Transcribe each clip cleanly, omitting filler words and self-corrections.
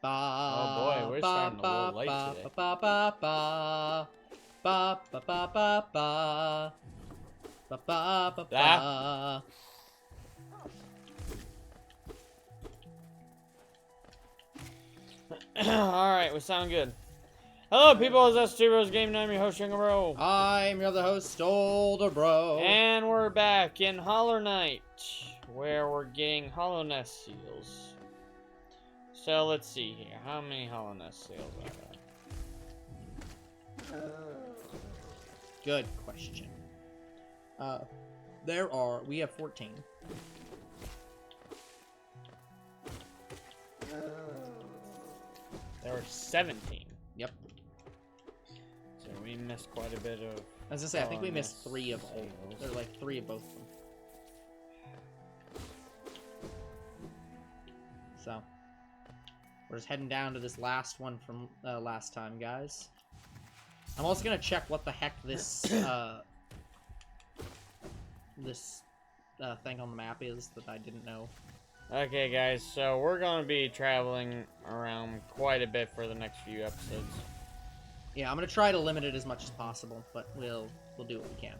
Oh boy, we're starting a little late today. Alright, we sound good. Hello, people. It's S2 Game, and I'm your host, Younger Bro. I'm your other host, Older Bro. And we're back in Hollow Knight, where we're getting Hollownest Seals. So let's see here. How many Hollownest Seals are there? Good question. We have 14. There are 17. Yep. So we missed quite a bit of... As I say, I think we missed 3 of all. There are like 3 of both of them. So, we're just heading down to this last one from last time, guys. I'm also gonna check what the heck this thing on the map is that I didn't know. Okay, guys, so we're going to be traveling around quite a bit for the next few episodes. Yeah, I'm gonna try to limit it as much as possible, but we'll do what we can.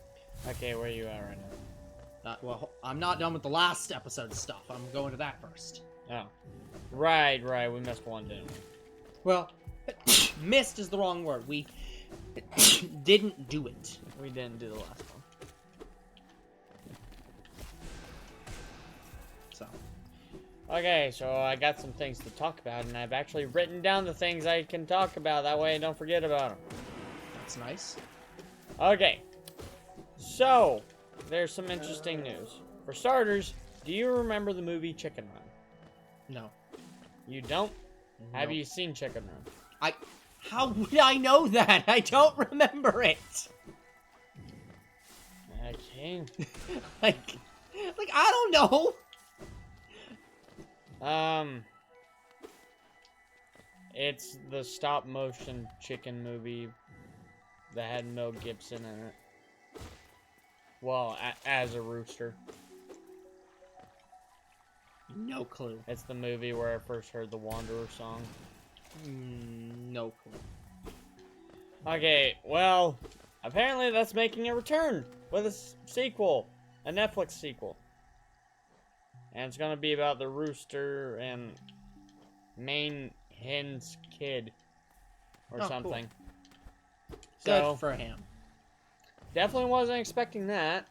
Okay, where are you at right now? Well, I'm not done with the last episode stuff. I'm going to that first. Oh. Right, we missed one, didn't we? Well, missed is the wrong word. We didn't do it. We didn't do the last one. So. Okay, so I got some things to talk about, and I've actually written down the things I can talk about. That way I don't forget about them. That's nice. Okay. So, there's some interesting news. For starters, do you remember the movie Chicken Run? No. You don't? No. Have you seen Chicken Run? How would I know that? I don't remember it. Okay. like, I don't know. It's the stop-motion chicken movie that had Mel Gibson in it. Well, as a rooster. No clue. It's the movie where I first heard the Wanderer song. No clue. Okay, well, apparently that's making a return with a sequel. A Netflix sequel. And it's gonna be about the rooster and main hen's kid. Or something. Cool. So, good for him. Definitely wasn't expecting that.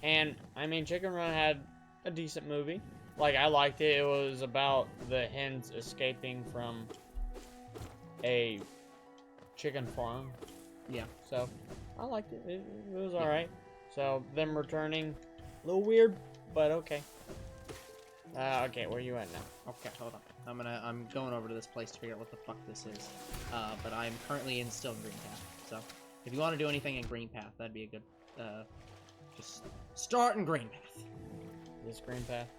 And, I mean, Chicken Run had a decent movie. Like, I liked it. It was about the hens escaping from a chicken farm. Yeah. So, I liked it. It was alright. So, them returning, a little weird, but okay. Okay, where are you at now? Okay, hold on. I'm going over to this place to figure out what the fuck this is. But I'm currently still in Green Path. So, if you want to do anything in Green Path, that'd be a good, just start in Green Path. This green path?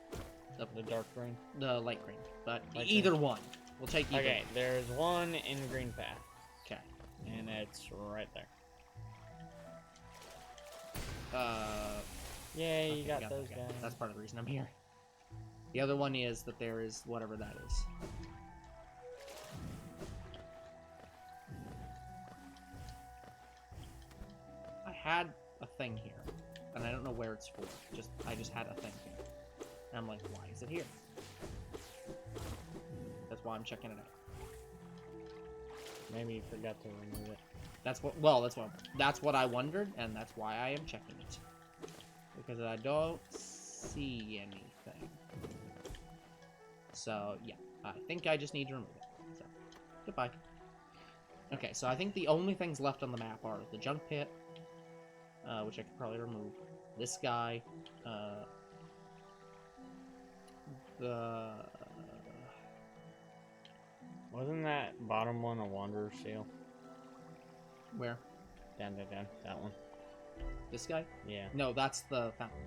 The dark green? The light green. But light either green. one. We'll take either. Okay, there's one in green path. Okay. And it's right there. Yeah, you got those guys. That's part of the reason I'm here. The other one is that there is whatever that is. I had a thing here, and I don't know where it's for. I just had a thing here. And I'm like, why is it here? That's why I'm checking it out. Maybe you forgot to remove it. That's what I wondered, and that's why I am checking it. Because I don't see anything. So, yeah. I think I just need to remove it. So, goodbye. Okay, so I think the only things left on the map are the junk pit, which I could probably remove. This guy, Wasn't that bottom one a Wanderer Seal? Where? Down, that one. This guy? Yeah. No, that's the fountain.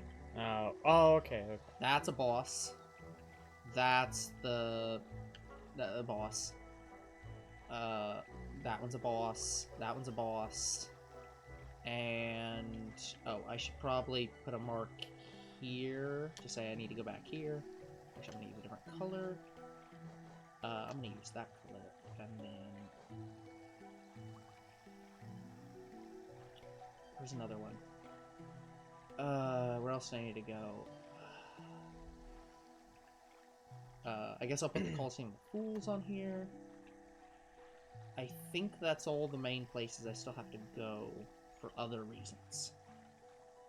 Oh, okay. That's a boss. That's the boss. That one's a boss. That one's a boss. And, oh, I should probably put a mark here to say I need to go back here. Which I'm going to use a different color. I'm gonna use that clip, and then... Where's another one? Where else do I need to go? I guess I'll put the Coliseum of Fools on here. I think that's all the main places I still have to go for other reasons.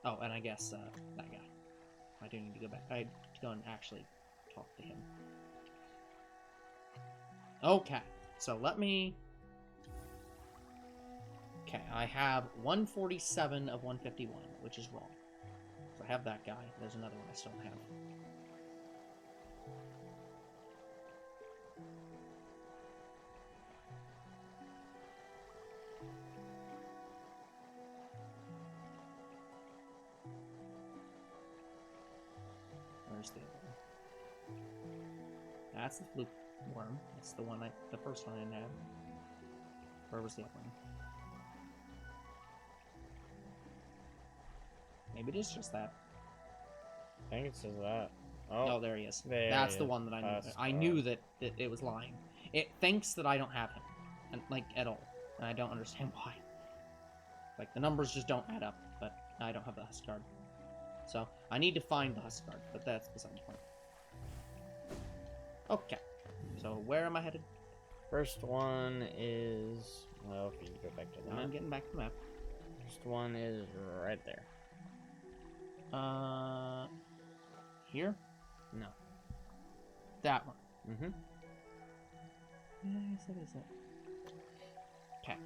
Oh, and I guess, that guy. I do need to go back. I have to go and actually talk to him. Okay, so let me... Okay, I have 147 of 151, which is wrong. So I have that guy. There's another one I still have. Where's the other one? That's the blue worm. That's the one the first one I didn't have. Where was the other one? Maybe it is just that. I think it says that. Oh, there he is. That's the one that I knew. I knew that it was lying. It thinks that I don't have him, and like at all, and I don't understand why. Like the numbers just don't add up. But I don't have the Husk card, so I need to find the Husk card. But that's beside the point. Okay, so where am I headed? First one is... Well, if you go back to the map. I'm getting back to the map. First one is right there. Here? No. That one. Mm-hmm. Yes, it is it. Okay.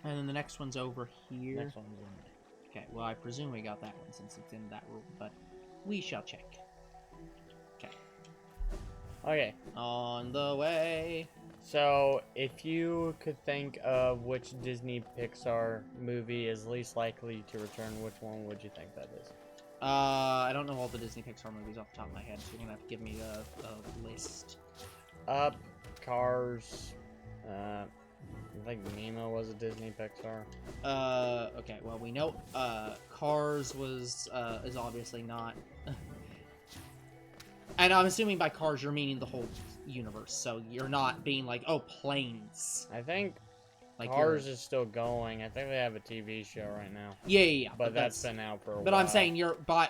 And then the next one's over here. Next one's in there. Okay, well, I presume we got that one since it's in that room, but we shall check. Okay. Okay. On the way. So, if you could think of which Disney Pixar movie is least likely to return, which one would you think that is? I don't know all the Disney Pixar movies off the top of my head, so you're gonna have to give me a list. Up, Cars, I think Nemo was a Disney Pixar. Okay, well, we know, Cars is obviously not... And I'm assuming by Cars you're meaning the whole universe, so you're not being like, oh, planes. I think like Cars is still going. I think they have a TV show right now. Yeah. But that's been out for a while. But I'm saying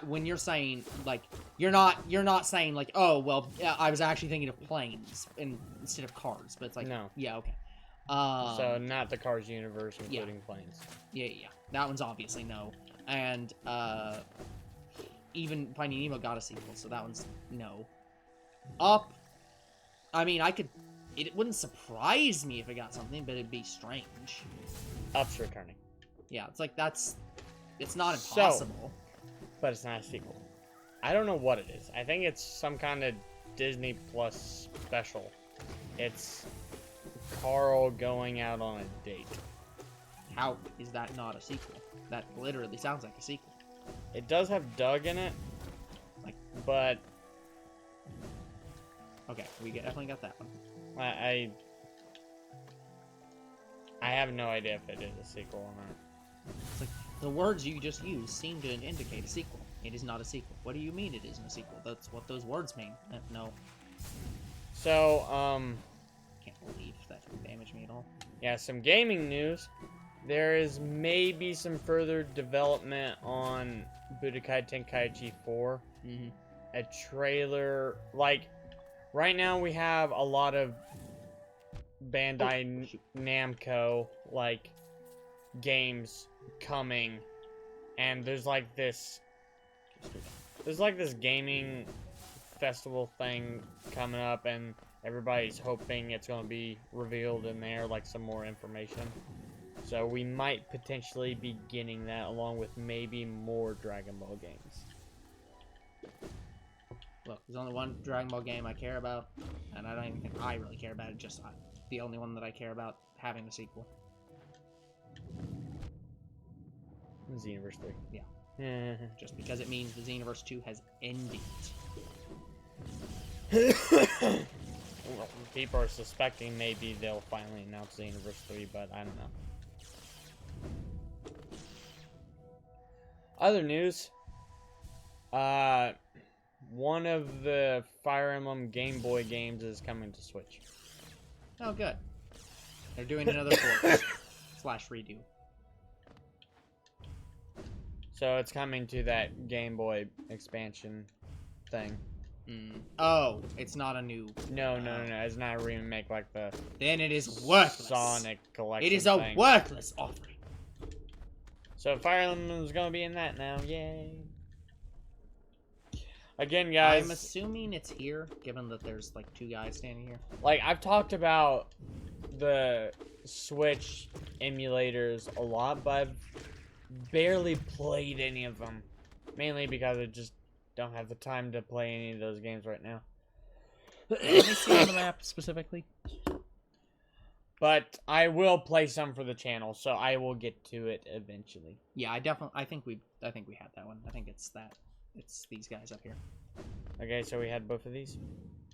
when you're saying like you're not saying like, oh well, I was actually thinking of planes instead of cars, but it's like no. Yeah, okay. So not the Cars universe, including planes. Yeah. That one's obviously no, and even Finding Nemo got a sequel, so that one's no. Up. I mean, it wouldn't surprise me if it got something, but it'd be strange. Up's returning. Yeah, it's like it's not impossible. But it's not a sequel. I don't know what it is. I think it's some kind of Disney Plus special. It's Carl going out on a date. How is that not a sequel? That literally sounds like a sequel. It does have Doug in it, but okay, we definitely got that one. I have no idea if it is a sequel or not. It's like the words you just used seem to indicate a sequel. It is not a sequel. What do you mean it isn't a sequel? That's what those words mean. No. So, can't believe that would damage me at all. Yeah, some gaming news. There is maybe some further development on Budokai Tenkaichi 4. Mm-hmm. A trailer, like, right now we have a lot of Bandai Namco, like, games coming, and there's like this gaming festival thing coming up, and everybody's hoping it's going to be revealed in there, like some more information. So we might potentially be getting that, along with maybe more Dragon Ball games. Look, there's only one Dragon Ball game I care about, and I don't even think I really care about it, just the only one that I care about having a sequel. Xenoverse 3. Yeah. Just because it means the Xenoverse 2 has ended. Well, people are suspecting maybe they'll finally announce Xenoverse 3, but I don't know. Other news. one of the Fire Emblem Game Boy games is coming to Switch. Oh, good. They're doing another port slash redo. So it's coming to that Game Boy expansion thing. Oh, it's not a new... No. It's not a remake like the... Then it is worthless. Sonic Collection It is a thing. worthless offering. So Fire Emblem's gonna be in that now. Yay. Again, guys... I'm assuming it's here, given that there's, like, 2 guys standing here. Like, I've talked about the Switch emulators a lot, but I've barely played any of them. Mainly because I just don't have the time to play any of those games right now. Let me see on the map specifically. But I will play some for the channel, so I will get to it eventually. Yeah, I think we had that one. I think it's these guys up here. Okay, so we had both of these?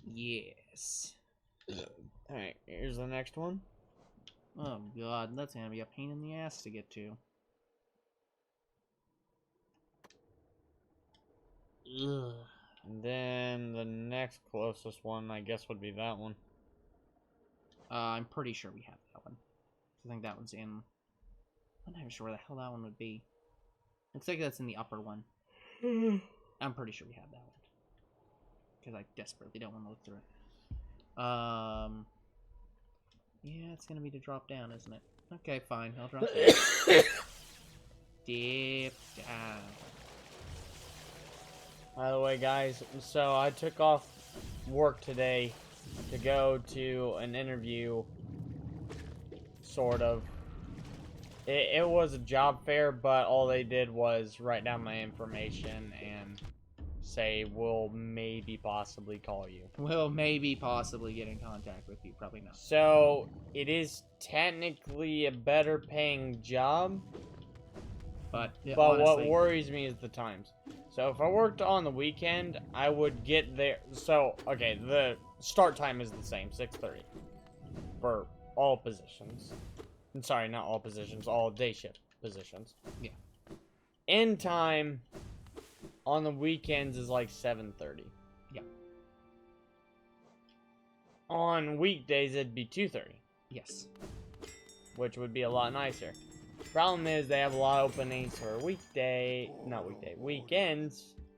Yes. Alright, here's the next one. Oh god, that's gonna be a pain in the ass to get to. Ugh. And then the next closest one, I guess, would be that one. I'm pretty sure we have that one. I think that one's in... I'm not even sure where the hell that one would be. Looks like that's in the upper one. I'm pretty sure we have that one. Because I desperately don't want to look through it. Yeah, it's gonna be to drop down, isn't it? Okay, fine. I'll drop down. Dip down. By the way, guys, so I took off work today to go to an interview, sort of. It was a job fair, but all they did was write down my information and say, we'll maybe possibly call you. We'll maybe possibly get in contact with you. Probably not. So, it is technically a better paying job, but honestly, what honestly, worries me is the times. So if I worked on the weekend, I would get there. So, okay, the start time is the same, 6:30 for all positions. I'm sorry, not all positions, all day shift positions. Yeah. End time on the weekends is like 7:30. Yeah. On weekdays, it'd be 2:30. Yes. Which would be a lot nicer. Problem is, they have a lot of openings for weekends.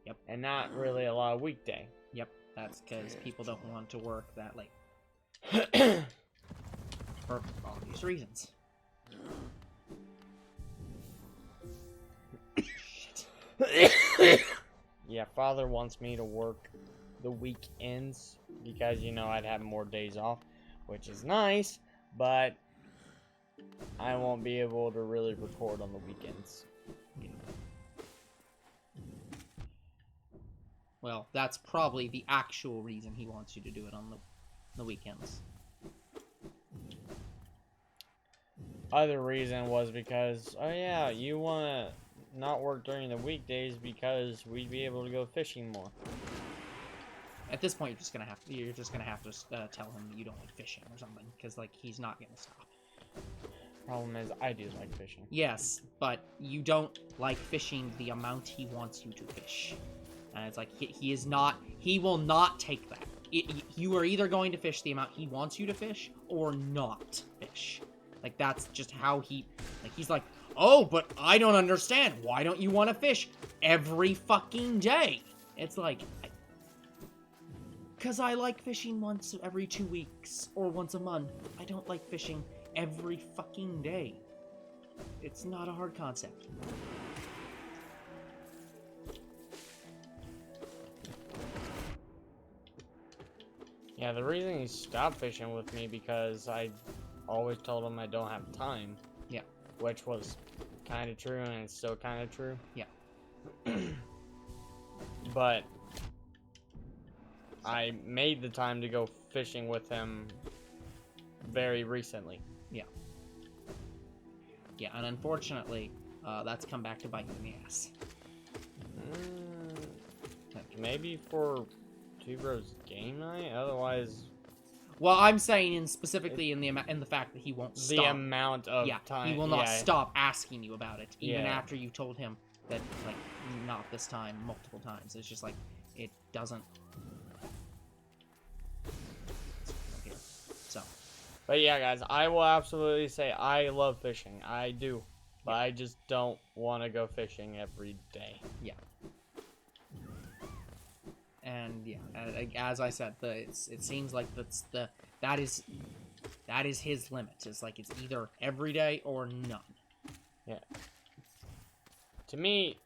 Yep. And not really a lot of weekday. Yep. That's because people don't want to work that late. For obvious reasons. Shit. Yeah, Father wants me to work the weekends because, you know, I'd have more days off, which is nice, but I won't be able to really record on the weekends. Well, that's probably the actual reason he wants you to do it on the weekends. Other reason was because, oh yeah, you want to not work during the weekdays because we'd be able to go fishing more. At this point, you're just gonna have to tell him that you don't like fishing or something, because like he's not gonna stop. Problem is, I do like fishing. Yes, but you don't like fishing the amount he wants you to fish, and it's like he will not take that. You are either going to fish the amount he wants you to fish or not fish. Like, that's just how he's like, oh, but I don't understand. Why don't you want to fish every fucking day? It's like, because I like fishing once every 2 weeks or once a month. I don't like fishing every fucking day. It's not a hard concept. Yeah, the reason he stopped fishing with me because I always told him I don't have time. Yeah. Which was kind of true, and it's still kind of true. Yeah. But I made the time to go fishing with him very recently. Yeah. Yeah, and unfortunately, that's come back to bite you in the ass. Maybe for Two Bros game night, otherwise. Well, I'm saying specifically in the fact that he won't stop. The amount of time. He will not stop asking you about it, even Yeah. after you told him that, like, not this time, multiple times. It's just like, it doesn't. Here. So. But yeah, guys, I will absolutely say I love fishing. I do. But I just don't want to go fishing every day. Yeah. And yeah, as I said, it seems like that is his limit. It's like it's either every day or none. Yeah. To me,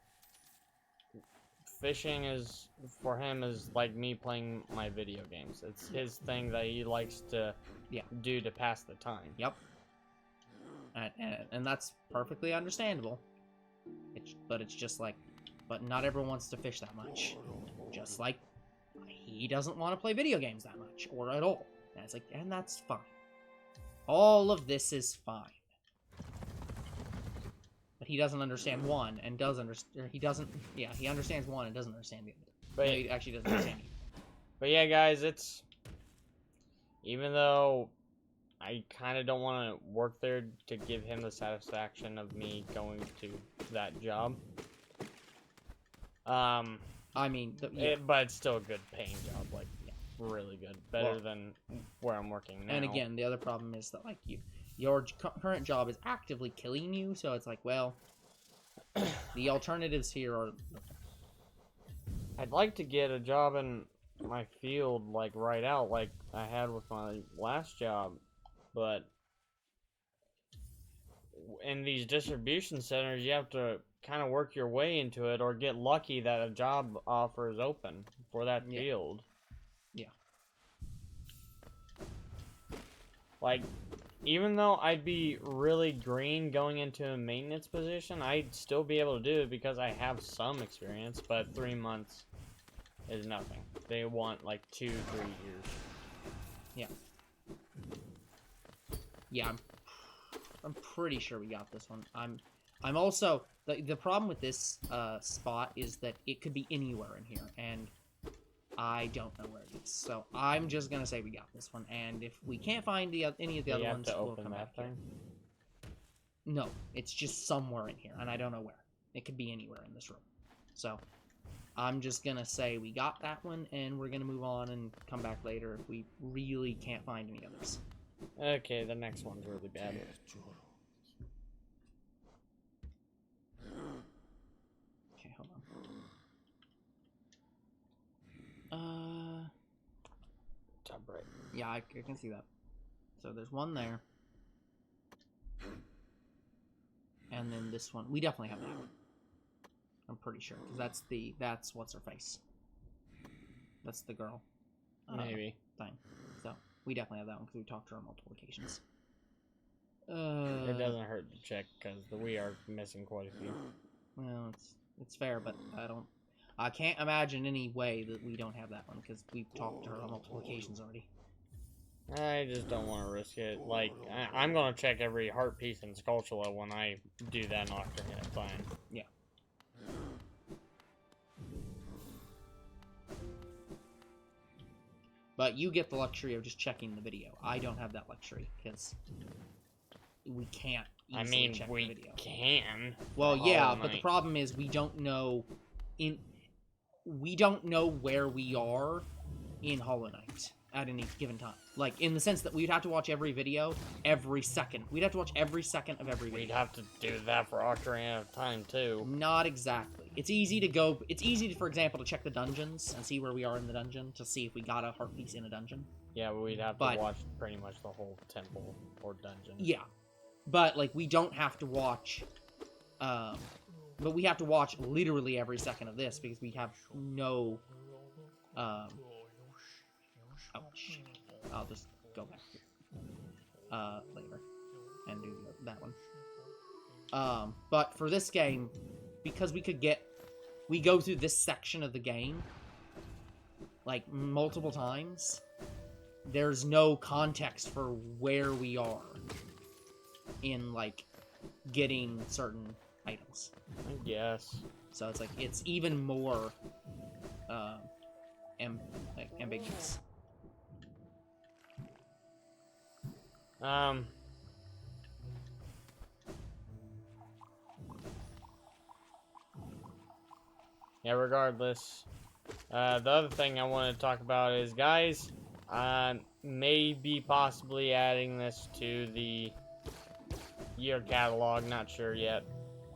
fishing is for him is like me playing my video games. It's his thing that he likes to do to pass the time. Yep. And that's perfectly understandable. But it's just like, but not everyone wants to fish that much. Just like he doesn't want to play video games that much or at all. And it's like, and that's fine. All of this is fine. But he doesn't understand one and does understand. He doesn't. Yeah, he understands one and doesn't understand the other. But no, he actually doesn't understand either. But yeah, guys, it's even though I kind of don't want to work there to give him the satisfaction of me going to that job. I mean, but it's still a good paying job, like really good, better than where I'm working now. And again, the other problem is that like your current job is actively killing you, so it's like, well, the alternatives here are. I'd like to get a job in my field, like right out, like I had with my last job, but in these distribution centers, you have to kind of work your way into it or get lucky that a job offer is open for that field. Yeah. Like, even though I'd be really green going into a maintenance position, I'd still be able to do it because I have some experience, but 3 months is nothing. They want like 2-3 years. Yeah. Yeah, I'm pretty sure we got this one. I'm also the problem with this spot is that it could be anywhere in here, and I don't know where it is. So I'm just gonna say we got this one, and if we can't find any of the other ones, we'll come back here. No, it's just somewhere in here, and I don't know where. It could be anywhere in this room. So I'm just gonna say we got that one, and we're gonna move on and come back later if we really can't find any others. Okay, the next one's really bad. Okay, hold on. Top right. Yeah, I can see that. So there's one there. And then this one. We definitely have that one. I'm pretty sure. Because that's what's her face. That's the girl. Maybe. Thing. So, we definitely have that one because we talked to her on multiple occasions. It doesn't hurt to check because we are missing quite a few. Well, it's fair, but I can't imagine any way that we don't have that one because we've talked to her on multiple occasions already. I just don't want to risk it. Like, I'm going to check every heart piece in Skulltula when I do that Nocturne. Yeah, fine. Yeah. But you get the luxury of just checking the video. I don't have that luxury because we can't easily check the video. I mean, we can. Well, yeah, but the problem is we don't know where we are in Hollow Knight at any given time. Like, in the sense that we'd have to watch every video every second. We'd have to watch every second of every video. We'd have to do that for Ocarina of Time, too. Not exactly. It's easy to, for example, to check the dungeons and see where we are in the dungeon to see if we got a heart piece in a dungeon. Yeah, but we'd have to watch pretty much the whole temple or dungeon. Yeah. But, like, we don't have to watch, but we have to watch literally every second of this because we have no, oh, shit. I'll just go back later and do that one. But for this game, because we go through this section of the game, like, multiple times, there's no context for where we are in, like, getting certain items. I guess. So it's like, it's even more, ambiguous. Yeah, regardless, The other thing I want to talk about is, guys, maybe possibly adding this to the year catalog, not sure yet.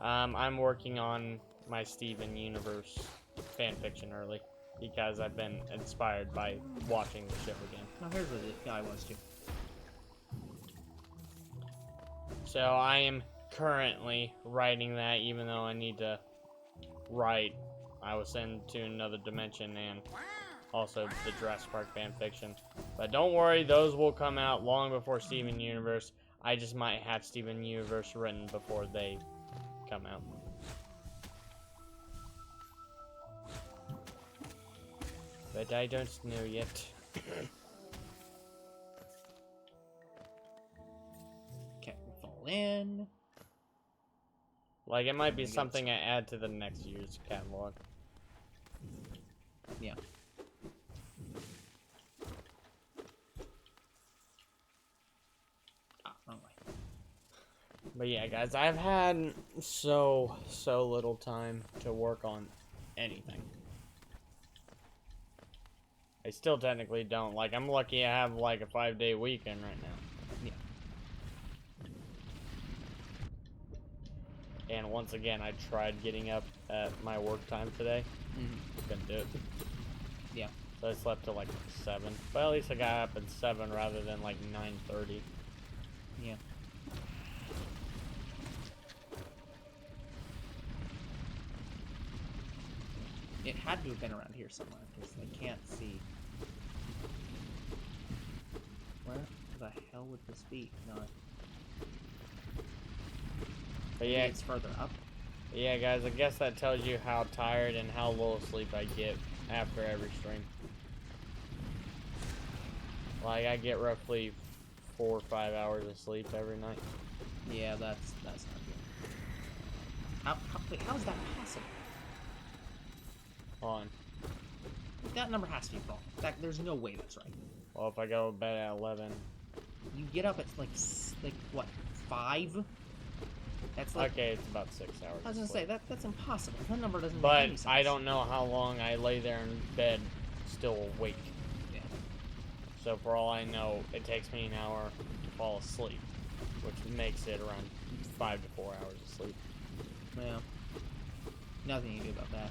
I'm working on my Steven Universe fanfiction early because I've been inspired by watching the show again. Oh, here's where the guy was too. So I am currently writing that, even though I need to write I was sent to another dimension and also the Jurassic Park fanfiction. But don't worry, those will come out long before Steven Universe. I just might have Steven Universe written before they come out. But I don't know yet. Okay, we fall in. Like, it might be something I add to the next year's catalog. Yeah. Ah, wrong way. But yeah, guys, I've had so little time to work on anything. I still technically don't. Like, I'm lucky I have, like, a 5-day weekend right now. Yeah. And once again, I tried getting up at my work time today. Couldn't do it. Yeah. So I slept till, like, 7. But at least I got up at 7 rather than, like, 9:30. Yeah. It had to have been around here somewhere, because I can't see. Where the hell would this be? Not. But yeah, Maybe it's further up. yeah, guys, I guess that tells you how tired and how little sleep I get after every stream. Like, I get roughly 4 or 5 hours of sleep every night. Yeah, that's not good. Wait, how is that possible? Hold on. That number has to be wrong. There's no way that's right. Well, if I go to bed at 11. You get up at like what, 5? That's like. Okay, it's about 6 hours. I was gonna say that's impossible. That number doesn't. But make any sense. I don't know how long I lay there in bed still awake. Yeah. So for all I know, it takes me an hour to fall asleep, which makes it around 5 to 4 hours of sleep. Yeah. Nothing you can do about that.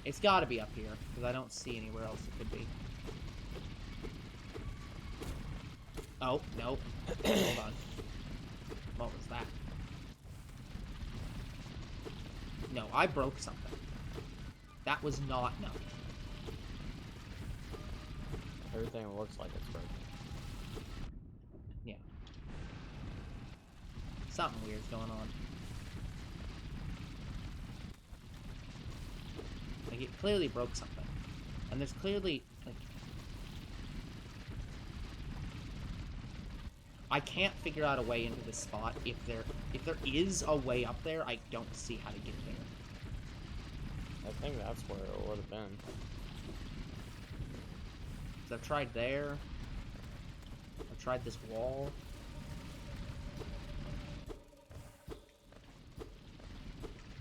It's got to be up here because I don't see anywhere else it could be. Oh no! Hold on. What was that? No, I broke something. That was not no. Everything looks like it's broken. Yeah. Something weird's going on. Like, it clearly broke something. And there's clearly, like... I can't figure out a way into this spot. If there is a way up there, I don't see how to get there. I think that's where it would have been. So I've tried there. I've tried this wall.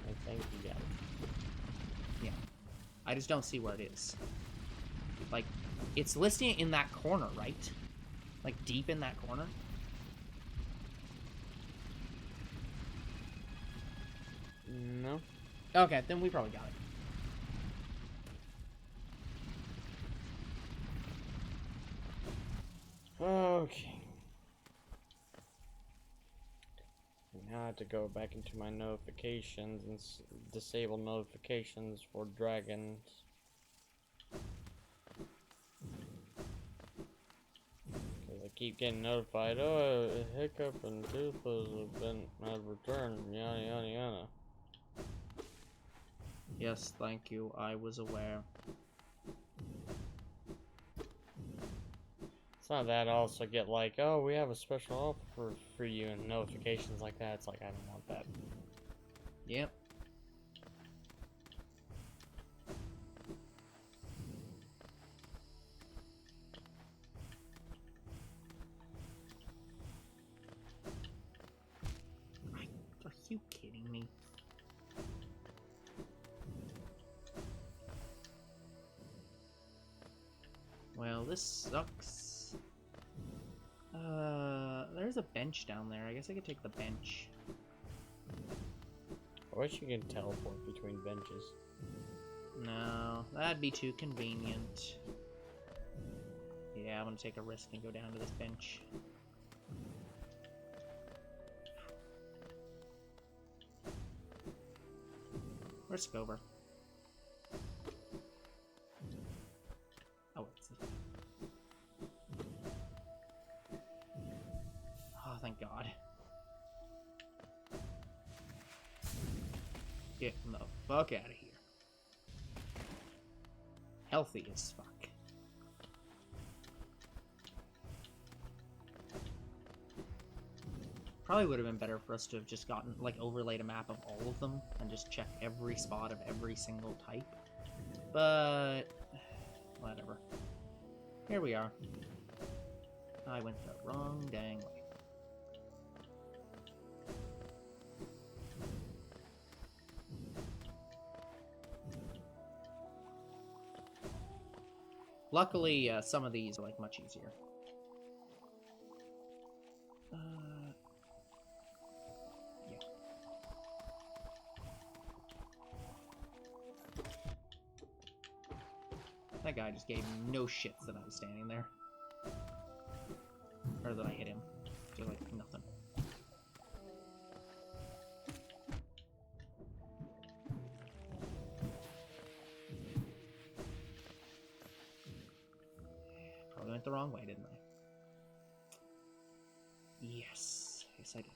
I think you got it. Yeah. I just don't see where it is. Like, it's listing it in that corner, right? Like, deep in that corner? No. Okay, then we probably got it. Okay. Now I have to go back into my notifications and disable notifications for dragons. Because I keep getting notified, oh, a hiccup and toothless have returned, yada yada yada. Yes, thank you. I was aware. It's not that I also get like, oh, we have a special offer for you and notifications like that. It's like, I don't want that. Yep. Are you kidding me? well, this sucks. There's a bench down there. I guess I could take the bench. I wish you could teleport between benches. No, that'd be too convenient. Yeah, I'm gonna take a risk and go down to this bench. Where's Scover? Oh, it's this way. Oh, thank God. Get the fuck out of here. Healthy as fuck. Probably would have been better for us to have just gotten, like, overlaid a map of all of them and just check every spot of every single type. But whatever. Here we are. I went the wrong dang way. Luckily, some of these are, like, much easier. Yeah. That guy just gave no shits that I was standing there. Or that I hit him. Just like, nothing. Probably went the wrong way, didn't I? Yes. Yes, I did.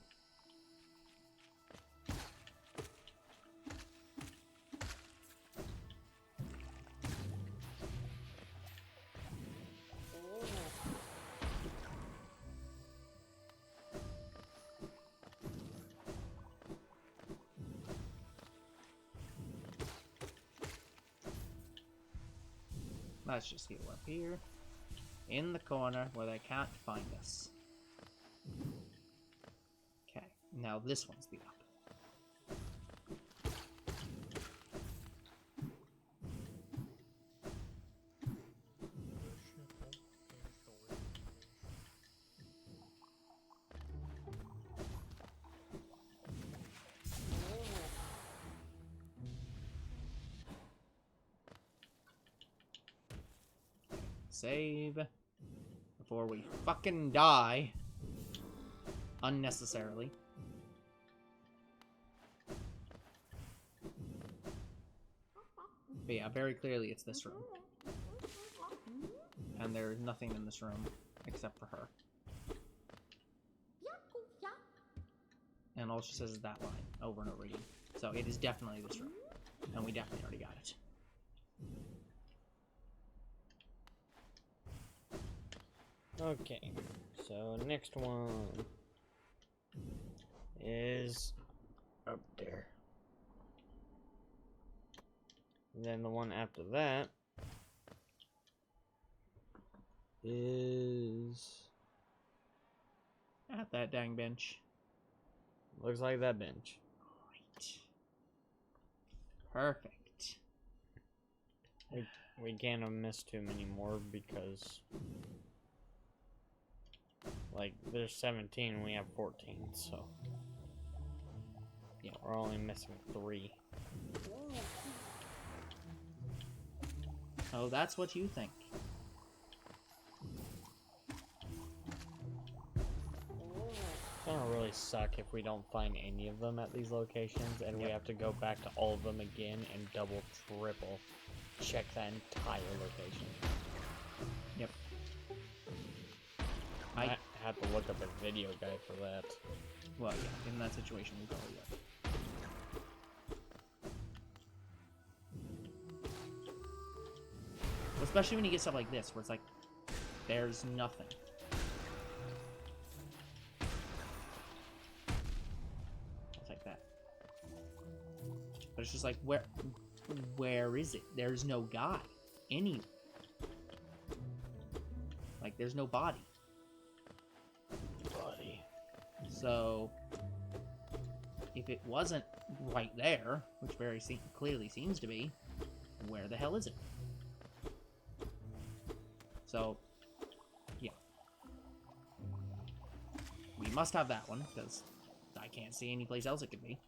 Let's just heal up here. In the corner where they can't find us. Okay, now this one's the up. Save before we fucking die unnecessarily. But yeah, very clearly it's this room. And there's nothing in this room except for her. And all she says is that line over and over again. So it is definitely this room. And we definitely already got it. Okay, so next one is up there. And then the one after that is At that dang bench. looks like that bench. Great. Perfect. We can't have missed too many more because, like, there's 17 and we have 14, so yeah, we're only missing 3. Oh, that's what you think. It's gonna really suck if we don't find any of them at these locations and we have to go back to all of them again and double, triple check that entire location. Yep. I have to look up a video guide for that. Well, yeah, in that situation, we probably would. Especially when you get stuff like this, where it's like, there's nothing. I'll take that. But it's just like, where is it? There's no guy anywhere. Like, there's no body. So, if it wasn't right there, which very clearly seems to be, where the hell is it? So, yeah. We must have that one, because I can't see any place else it could be.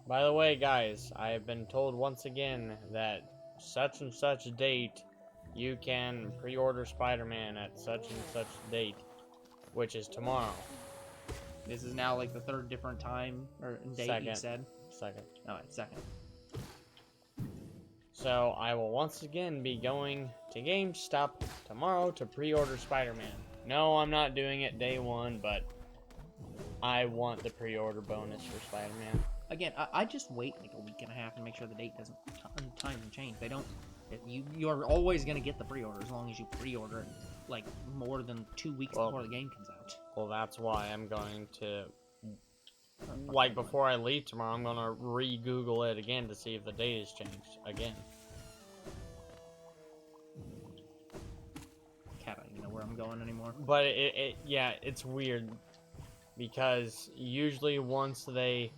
By the way, guys, I have been told once again that such and such date you can pre-order Spider-Man at such and such date, which is tomorrow. This is now like the third different time or date you said. Second. Alright, second. So I will once again be going to GameStop tomorrow to pre-order Spider-Man. No, I'm not doing it day one, but I want the pre-order bonus for Spider-Man. Again, I just wait like a week and a half and make sure the date doesn't time and change. They don't. You're always gonna get the pre-order as long as you pre-order it like more than 2 weeks before the game comes out. Well, that's why I'm going to, like, before I leave tomorrow, I'm gonna re-Google it again to see if the date has changed again. Cat, I don't even know where I'm going anymore. But yeah, it's weird because usually once they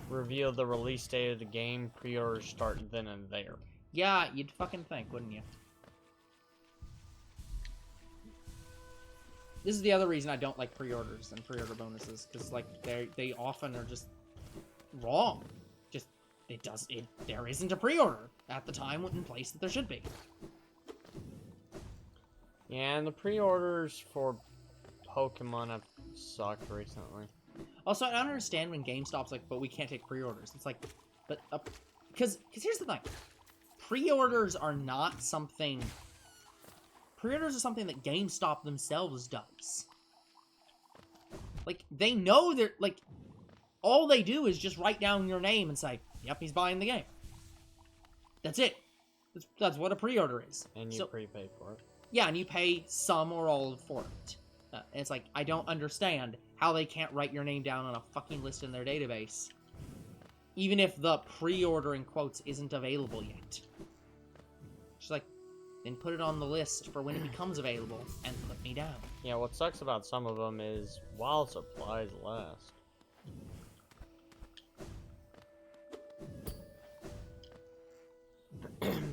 reveal the release date of the game, pre-orders start then and there. Yeah, you'd fucking think, wouldn't you? This is the other reason I don't like pre-orders and pre-order bonuses, because like they often are just wrong. Just there isn't a pre-order at the time and place that there should be. Yeah, and the pre-orders for Pokemon have sucked recently. Also, I don't understand when GameStop's like, but we can't take pre-orders. It's like, but because here's the thing, pre-orders are not something. Pre-orders are something that GameStop themselves does. Like, they know they're, like, all they do is just write down your name and say, yep, he's buying the game. That's it. That's what a pre-order is. And you prepay for it. Yeah, and you pay some or all for it. And it's like, I don't understand how they can't write your name down on a fucking list in their database. Even if the pre-order, in quotes, isn't available yet. Just like, then put it on the list for when it becomes available, and put me down. Yeah, what sucks about some of them is while supplies last.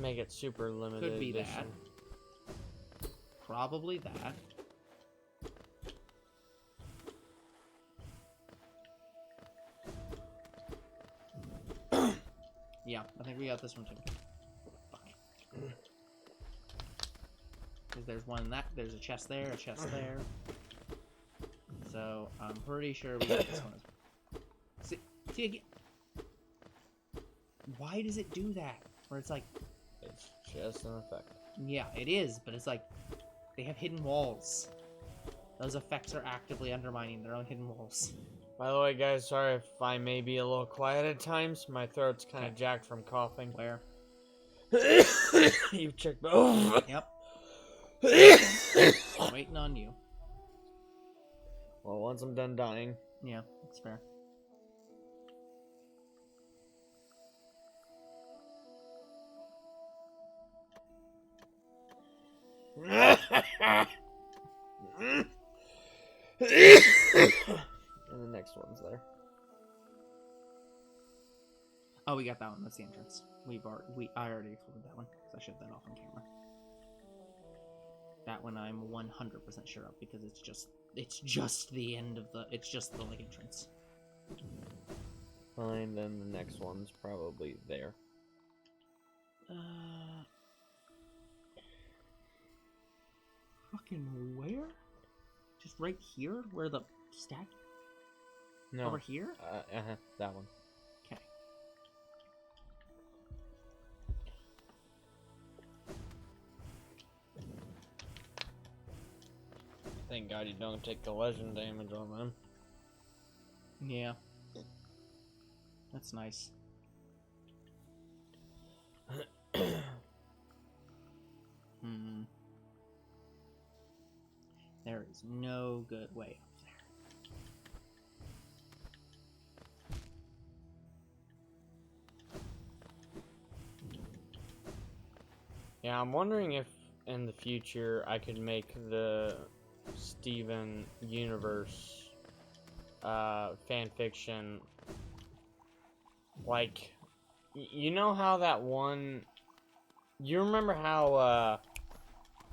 Make it super limited. Could be edition. that. Probably that. Yeah, I think we got this one too. Fuck. Because there's one in that, there's a chest there, a chest there. So, I'm pretty sure we got this one as well. See again. Why does it do that? Where it's like... It's just an effect. Yeah, it is, but it's like... They have hidden walls. Those effects are actively undermining their own hidden walls. By the way, guys, sorry if I may be a little quiet at times. My throat's kind of jacked from coughing. Where? You checked both. Yep. Waiting on you. Well, once I'm done dying. Yeah, that's fair. And the next one's there. Oh, we got that one. That's the entrance. I already explored that one because I shut that off on camera. That one I'm 100% sure of because it's just the end of the like entrance. Fine, then the next one's probably there. Fucking where? Just right here, where the stack? No. Over here? That one. Okay. Thank God you don't take the legend damage on them. Yeah. That's nice. There is no good way up there. Yeah, I'm wondering if in the future I could make the Steven universe fanfiction like, you know how that one, you remember how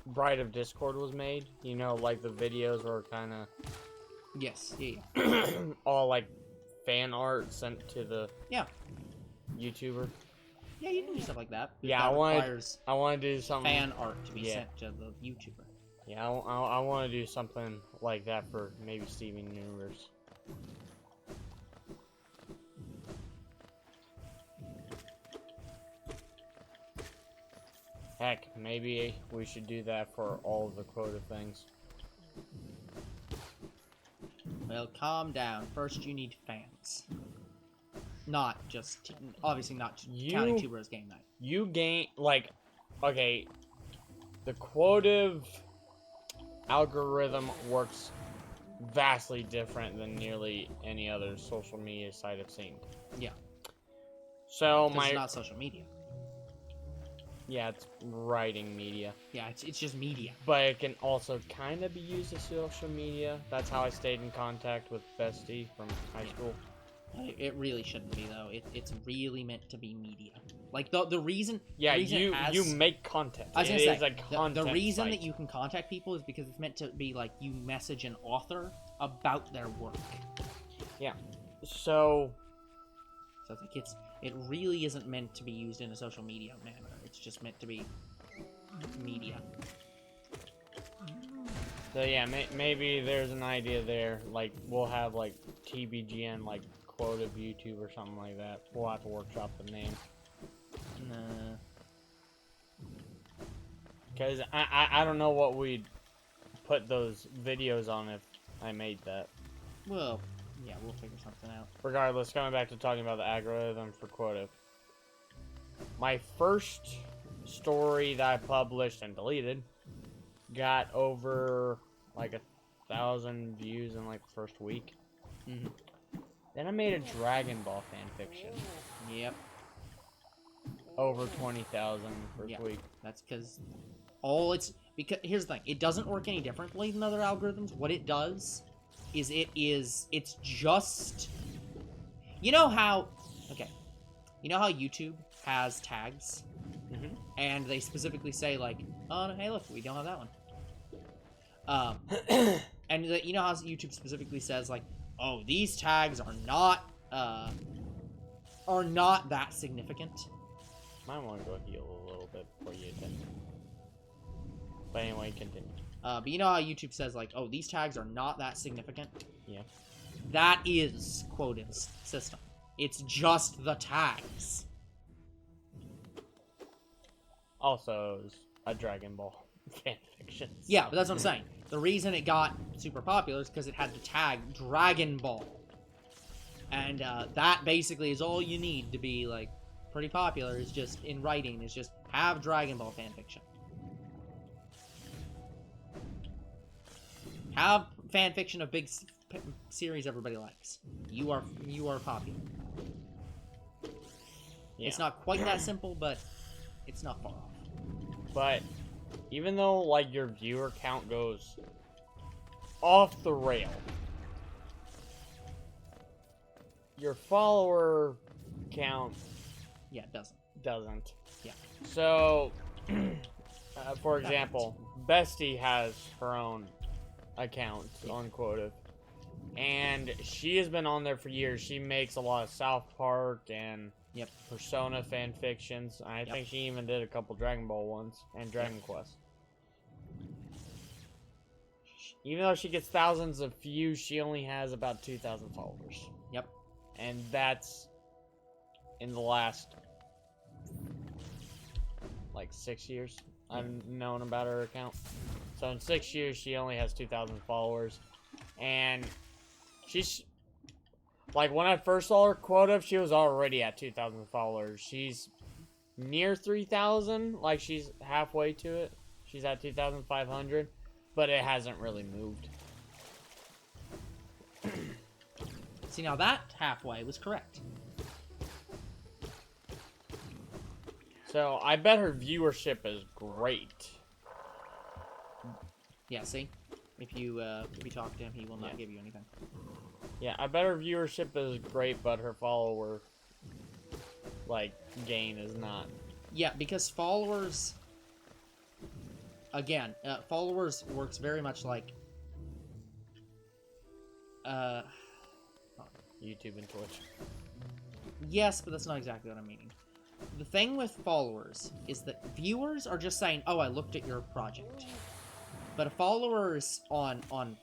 Bride of Discord was made. You know, like the videos were kind of Yes. Yeah. all like fan art sent to the Yeah. YouTuber. Yeah, you can do stuff like that. Yeah, that I requires want to do something. fan art to be Yeah. sent to the YouTuber. Yeah, I want to do something like that for maybe Steven Universe. Heck, maybe we should do that for all of the quota things. Well, calm down. First, you need fans. Not just, obviously not counting Two Bros Game Night. You gain, like, okay, the quotive algorithm works vastly different than nearly any other social media site I've seen. Yeah. So It's not social media. Yeah, it's writing media. Yeah, it's just media. But it can also kind of be used as social media. That's how I stayed in contact with Bestie from high school. It really shouldn't be though. It's really meant to be media. Like the reason. Yeah, the reason you make content. I was gonna say, is a content the reason site. that you can contact people is because it's meant to be like you message an author about their work. Yeah. So it's like it really isn't meant to be used in a social media manner. It's just meant to be media. So yeah, maybe there's an idea there. Like we'll have like TBGN, like quote of YouTube or something like that. We'll have to workshop the name. Nah. Because I don't know what we'd put those videos on if I made that. Well, yeah, we'll figure something out. Regardless, coming back to talking about the algorithm for quotive. My first story that I published and deleted got over like 1,000 views in like the first week. Mm-hmm. Then I made a Dragon Ball fanfiction. Yep. Over 20,000 first week. That's because here's the thing, it doesn't work any differently than other algorithms. What it does is it's just, you know how YouTube has tags, and they specifically say like, oh no, hey look, we don't have that one. And you know how YouTube specifically says like, oh, these tags are not that significant. Might want to go heal a little bit before you attempt. But anyway, continue. But you know how YouTube says like, oh, these tags are not that significant? Yeah. That is Quotive's system. It's just the tags. Also, it was a Dragon Ball fanfiction. So. Yeah, but that's what I'm saying. The reason it got super popular is because it had the tag Dragon Ball. And that basically is all you need to be like pretty popular, is just in writing, is just have Dragon Ball fanfiction. Have fanfiction of big series everybody likes. You are popular. Yeah. It's not quite that simple, but it's not far off. But even though like your viewer count goes off the rail, your follower count it doesn't. Yeah. So for example, Bestie has her own account on Quotive, and she has been on there for years. She makes a lot of South Park and Persona fan fictions. I think she even did a couple Dragon Ball ones and Dragon Quest. Even though she gets thousands of views, she only has about 2,000 followers. Yep. And that's in the last like 6 years I've known about her account. So in 6 years, she only has 2,000 followers. And she's like, when I first saw her quota, she was already at 2,000 followers. She's near 3,000, like she's halfway to it. She's at 2,500, but it hasn't really moved. See, now that halfway was correct. So I bet her viewership is great. Yeah, see? If you talk to him, he will not give you anything. Yeah, I bet her viewership is great, but her follower, like, gain is not. Yeah, because followers... again, followers works very much like YouTube and Twitch. yes, but that's not exactly what I'm meaning. The thing with followers is that viewers are just saying, "Oh, I looked at your project," but followers on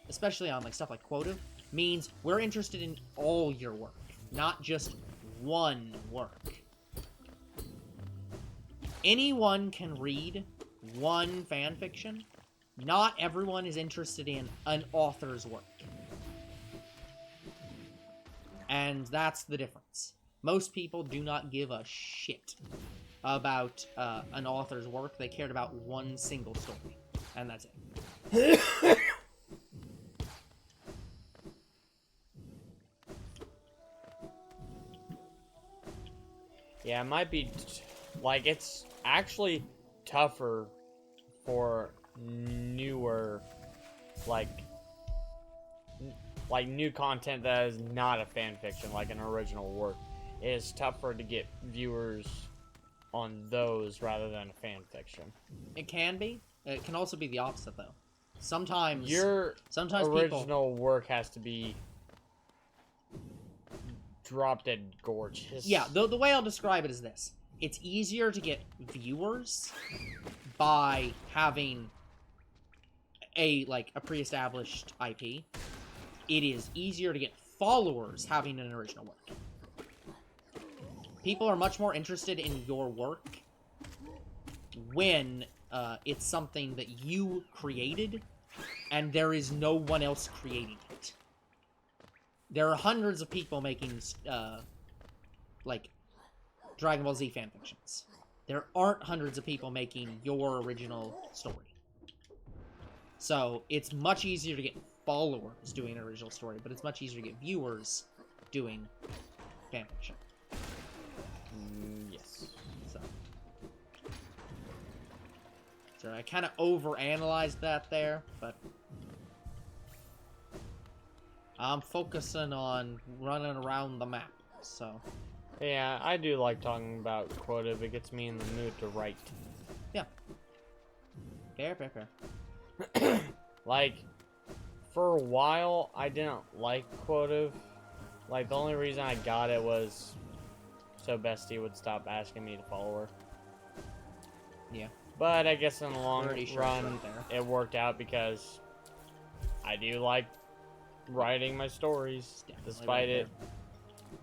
especially on like stuff like Quotive means we're interested in all your work, not just one work. Anyone can read one fan fiction. Not everyone is interested in an author's work. And that's the difference. Most people do not give a shit about an author's work. They cared about one single story. And that's it. Yeah, it might be, like, it's actually tougher for newer, like new content that is not a fan fiction, like an original work. It is tougher to get viewers on those rather than a fan fiction. It can be. It can also be the opposite, though. Sometimes Sometimes original work has to be drop dead gorgeous. Yeah, the way I'll describe it is this. It's easier to get viewers by having a pre-established IP. It is easier to get followers having an original work. People are much more interested in your work when it's something that you created and there is no one else creating it. There are hundreds of people making like Dragon Ball Z fanfictions. There aren't hundreds of people making your original story. So it's much easier to get followers doing an original story, but it's much easier to get viewers doing fanfiction. Yes. So I kind of overanalyzed that there, but I'm focusing on running around the map, so... Yeah, I do like talking about Quotive. It gets me in the mood to write. Yeah. Fair. Like, for a while, I didn't like Quotive. Like, the only reason I got it was so Bestie would stop asking me to follow her. Yeah. But I guess in the long Sure run, it worked out because I do like writing my stories, despite it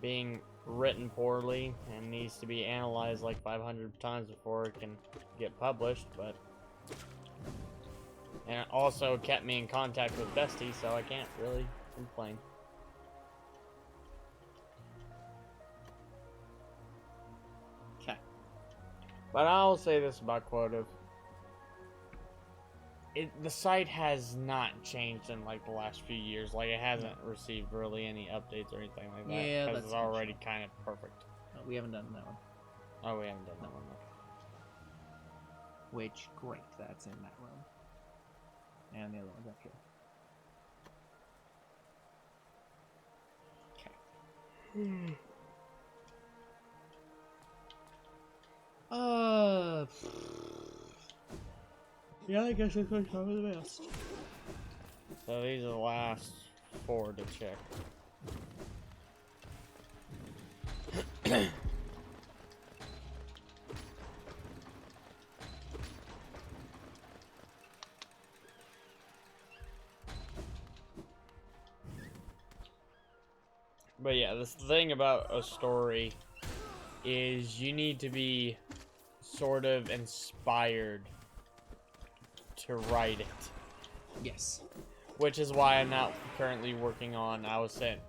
being written poorly and needs to be analyzed like 500 times before it can get published, but... And it also kept me in contact with Bestie, so I can't really complain. Okay. But I'll say this about Quotive. The site has not changed in like the last few years. Like, it hasn't received really any updates or anything like that. Yeah, because that's it's already kind of perfect. No, we haven't done that one. Oh, we haven't done that one. Which, great, that's in that room. And the other one's up here. Okay. Yeah, I guess it's going to cover the best. So these are the last 4 to check. But yeah, this thing about a story is you need to be sort of inspired to write it. Yes. Which is why I'm not currently working on... I was sent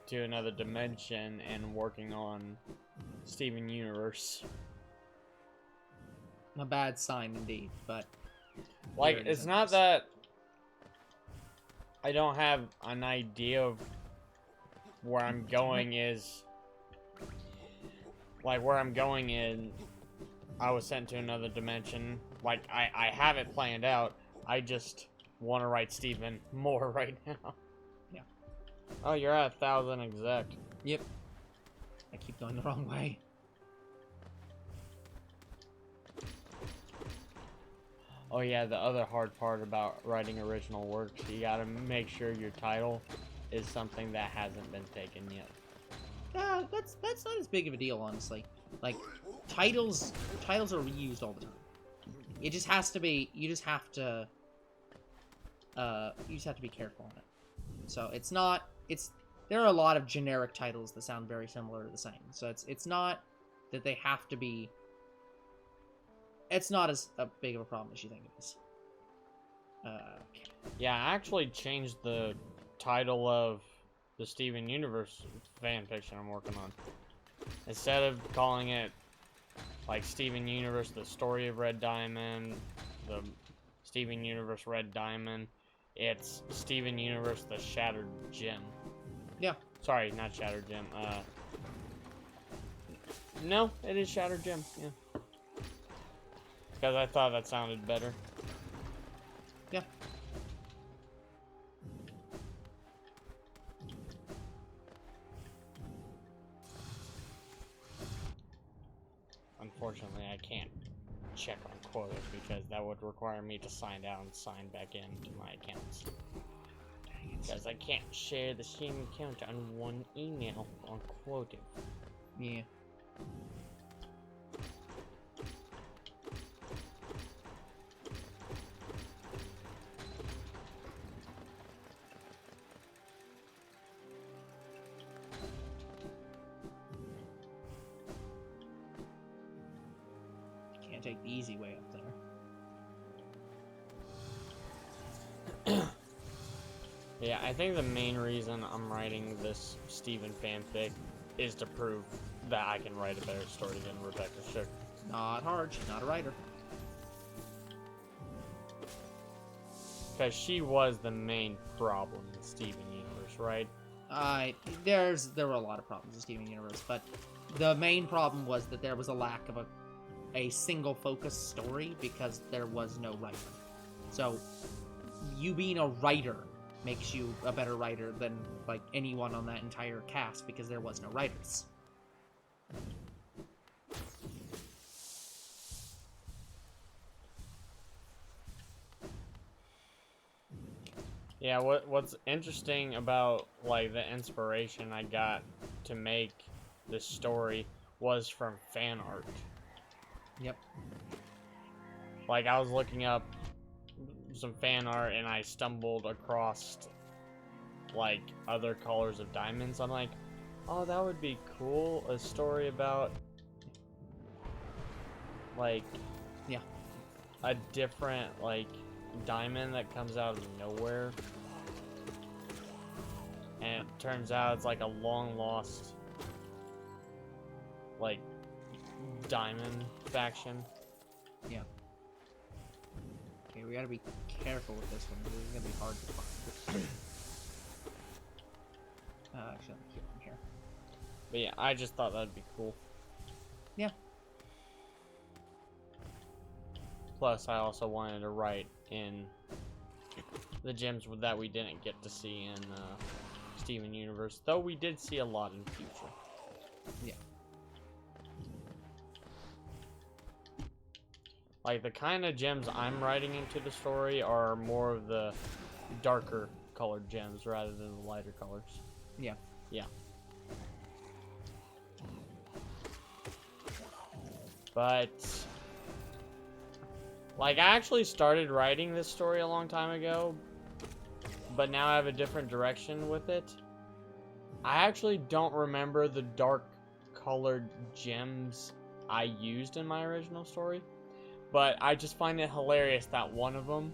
to another dimension and working on Steven Universe. A bad sign indeed, but... Like, it's not that I don't have an idea of where I'm going is... Like, where I'm going in... I was sent to another dimension. Like, I have it planned out. I just want to write Steven more right now. Yeah. Oh, you're at 1,000 exec. Yep. I keep going the wrong way. Oh yeah, the other hard part about writing original works, you gotta make sure your title is something that hasn't been taken yet. That's not as big of a deal, honestly. Like, titles are reused all the time. It just has to be. You just have to be careful on it. So it's not. There are a lot of generic titles that sound very similar to the same. So it's not that they have to be. It's not as big of a problem as you think it is. Yeah, I actually changed the title of the Steven Universe fanfiction I'm working on. Instead of calling it like Steven Universe, the story of Red Diamond, the Steven Universe Red Diamond, it's Steven Universe, the Shattered Gem. Yeah. Sorry, not Shattered Gem. No, it is Shattered Gem, yeah. Because I thought that sounded better. Yeah. Unfortunately, I can't check on quotas because that would require me to sign out and sign back into my accounts. Because I can't share the same account on one email on quoting. Yeah. Can't take the easy way up there. Yeah, I think the main reason I'm writing this Steven fanfic is to prove that I can write a better story than Rebecca Shook. Not hard. She's not a writer. Because she was the main problem in Steven Universe, right? There were a lot of problems in Steven Universe, but the main problem was that there was a lack of a single focus story because there was no writer. So, you being a writer makes you a better writer than like anyone on that entire cast because there was no writers. Yeah, what's interesting about like the inspiration I got to make this story was from fan art. Yep. Like I was looking up some fan art and I stumbled across like other colors of diamonds. I'm like, oh, that would be cool, a story about like a different like diamond that comes out of nowhere, and it turns out it's like a long lost like diamond faction. Yeah. Okay, we gotta be careful with this one. This is gonna be hard to find. Actually, I'll keep them here. But yeah, I just thought that'd be cool. Yeah. Plus, I also wanted to write in the gems that we didn't get to see in Steven Universe, though we did see a lot in the future. Yeah. Like, the kind of gems I'm writing into the story are more of the darker colored gems rather than the lighter colors. Yeah. Yeah. But like, I actually started writing this story a long time ago, but now I have a different direction with it. I actually don't remember the dark colored gems I used in my original story, but I just find it hilarious that one of them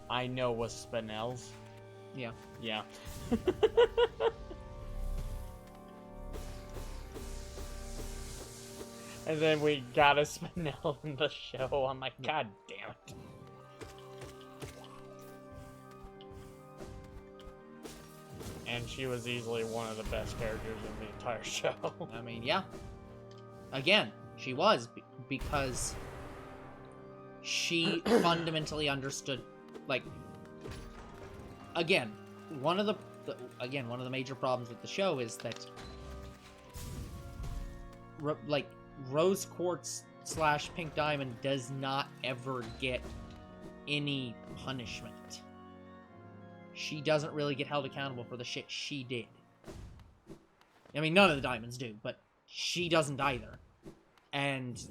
I know was Spinel's. Yeah. Yeah. And then we got a Spinel in the show. I'm like, God damn it. And she was easily one of the best characters in the entire show. I mean, yeah. Again, she was because she fundamentally understood, like, again, one of the major problems with the show is that like Rose Quartz / Pink Diamond does not ever get any punishment. She doesn't really get held accountable for the shit she did. I mean, none of the diamonds do, but she doesn't either. And